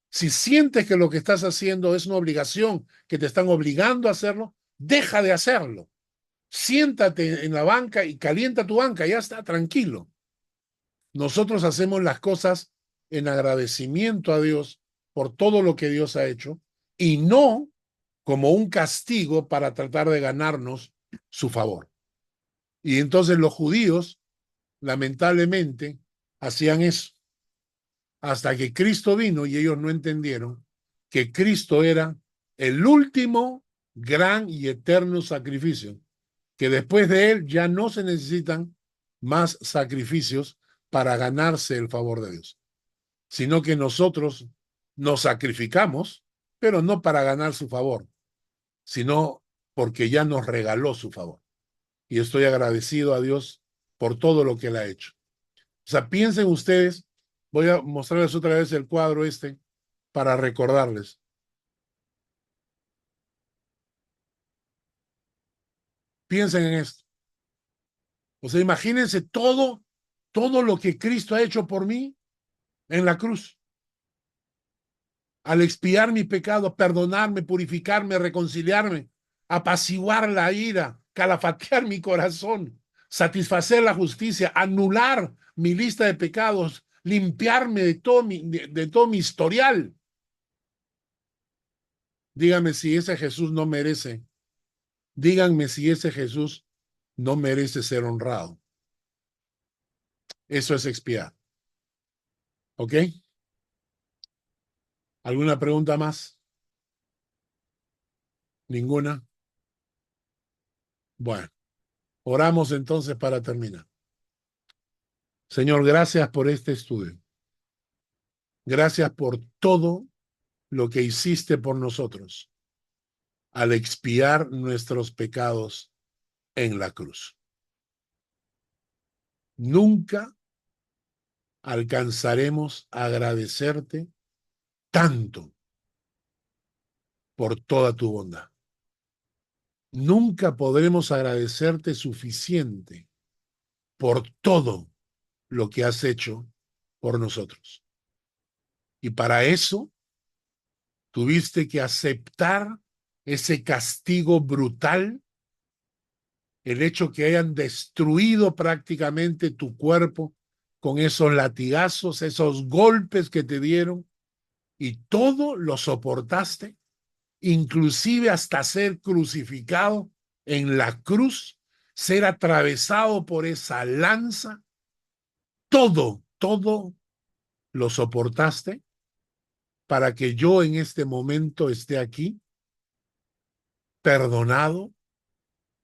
Si sientes que lo que estás haciendo es una obligación, que te están obligando a hacerlo, deja de hacerlo. Siéntate en la banca y calienta tu banca, ya está, tranquilo. Nosotros hacemos las cosas en agradecimiento a Dios por todo lo que Dios ha hecho y no como un castigo para tratar de ganarnos su favor. Y entonces los judíos, lamentablemente, hacían eso. Hasta que Cristo vino y ellos no entendieron que Cristo era el último gran y eterno sacrificio, que después de él ya no se necesitan más sacrificios para ganarse el favor de Dios, sino que nosotros nos sacrificamos, pero no para ganar su favor, sino porque ya nos regaló su favor. Y estoy agradecido a Dios por todo lo que él ha hecho. O sea, piensen ustedes, voy a mostrarles otra vez el cuadro para recordarles. Piensen en esto. O sea, imagínense todo lo que Cristo ha hecho por mí en la cruz. Al expiar mi pecado, perdonarme, purificarme, reconciliarme, apaciguar la ira, calafatear mi corazón, satisfacer la justicia, anular mi lista de pecados, limpiarme de todo mi historial. Díganme si ese Jesús no merece. Díganme si ese Jesús no merece ser honrado. Eso es expiar. ¿Ok? ¿Alguna pregunta más? ¿Ninguna? Bueno, oramos entonces para terminar. Señor, gracias por este estudio. Gracias por todo lo que hiciste por nosotros al expiar nuestros pecados en la cruz. Nunca alcanzaremos a agradecerte tanto por toda tu bondad. Nunca podremos agradecerte suficiente por todo lo que has hecho por nosotros. Y para eso tuviste que aceptar ese castigo brutal, el hecho que hayan destruido prácticamente tu cuerpo con esos latigazos, esos golpes que te dieron, y todo lo soportaste, inclusive hasta ser crucificado en la cruz, ser atravesado por esa lanza, todo lo soportaste para que yo en este momento esté aquí, perdonado,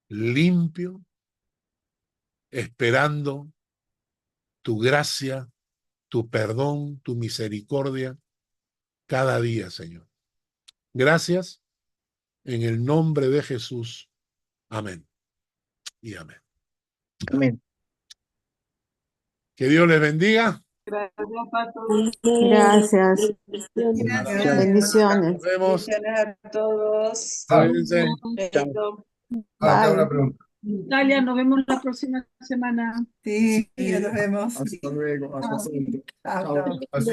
limpio, esperando tu gracia, tu perdón, tu misericordia cada día, Señor. Gracias en el nombre de Jesús. Amén y amén. Amén. Que Dios les bendiga. Gracias, Pato. Gracias. Bendiciones. Bendiciones. Nos vemos. Bendiciones a todos. Cuídense. Chaito. Tengo una Bye. pregunta. Natalia, nos vemos la próxima semana. Sí, ya nos vemos. Hasta luego. Hasta pronto. Chao, Chao. chao. Así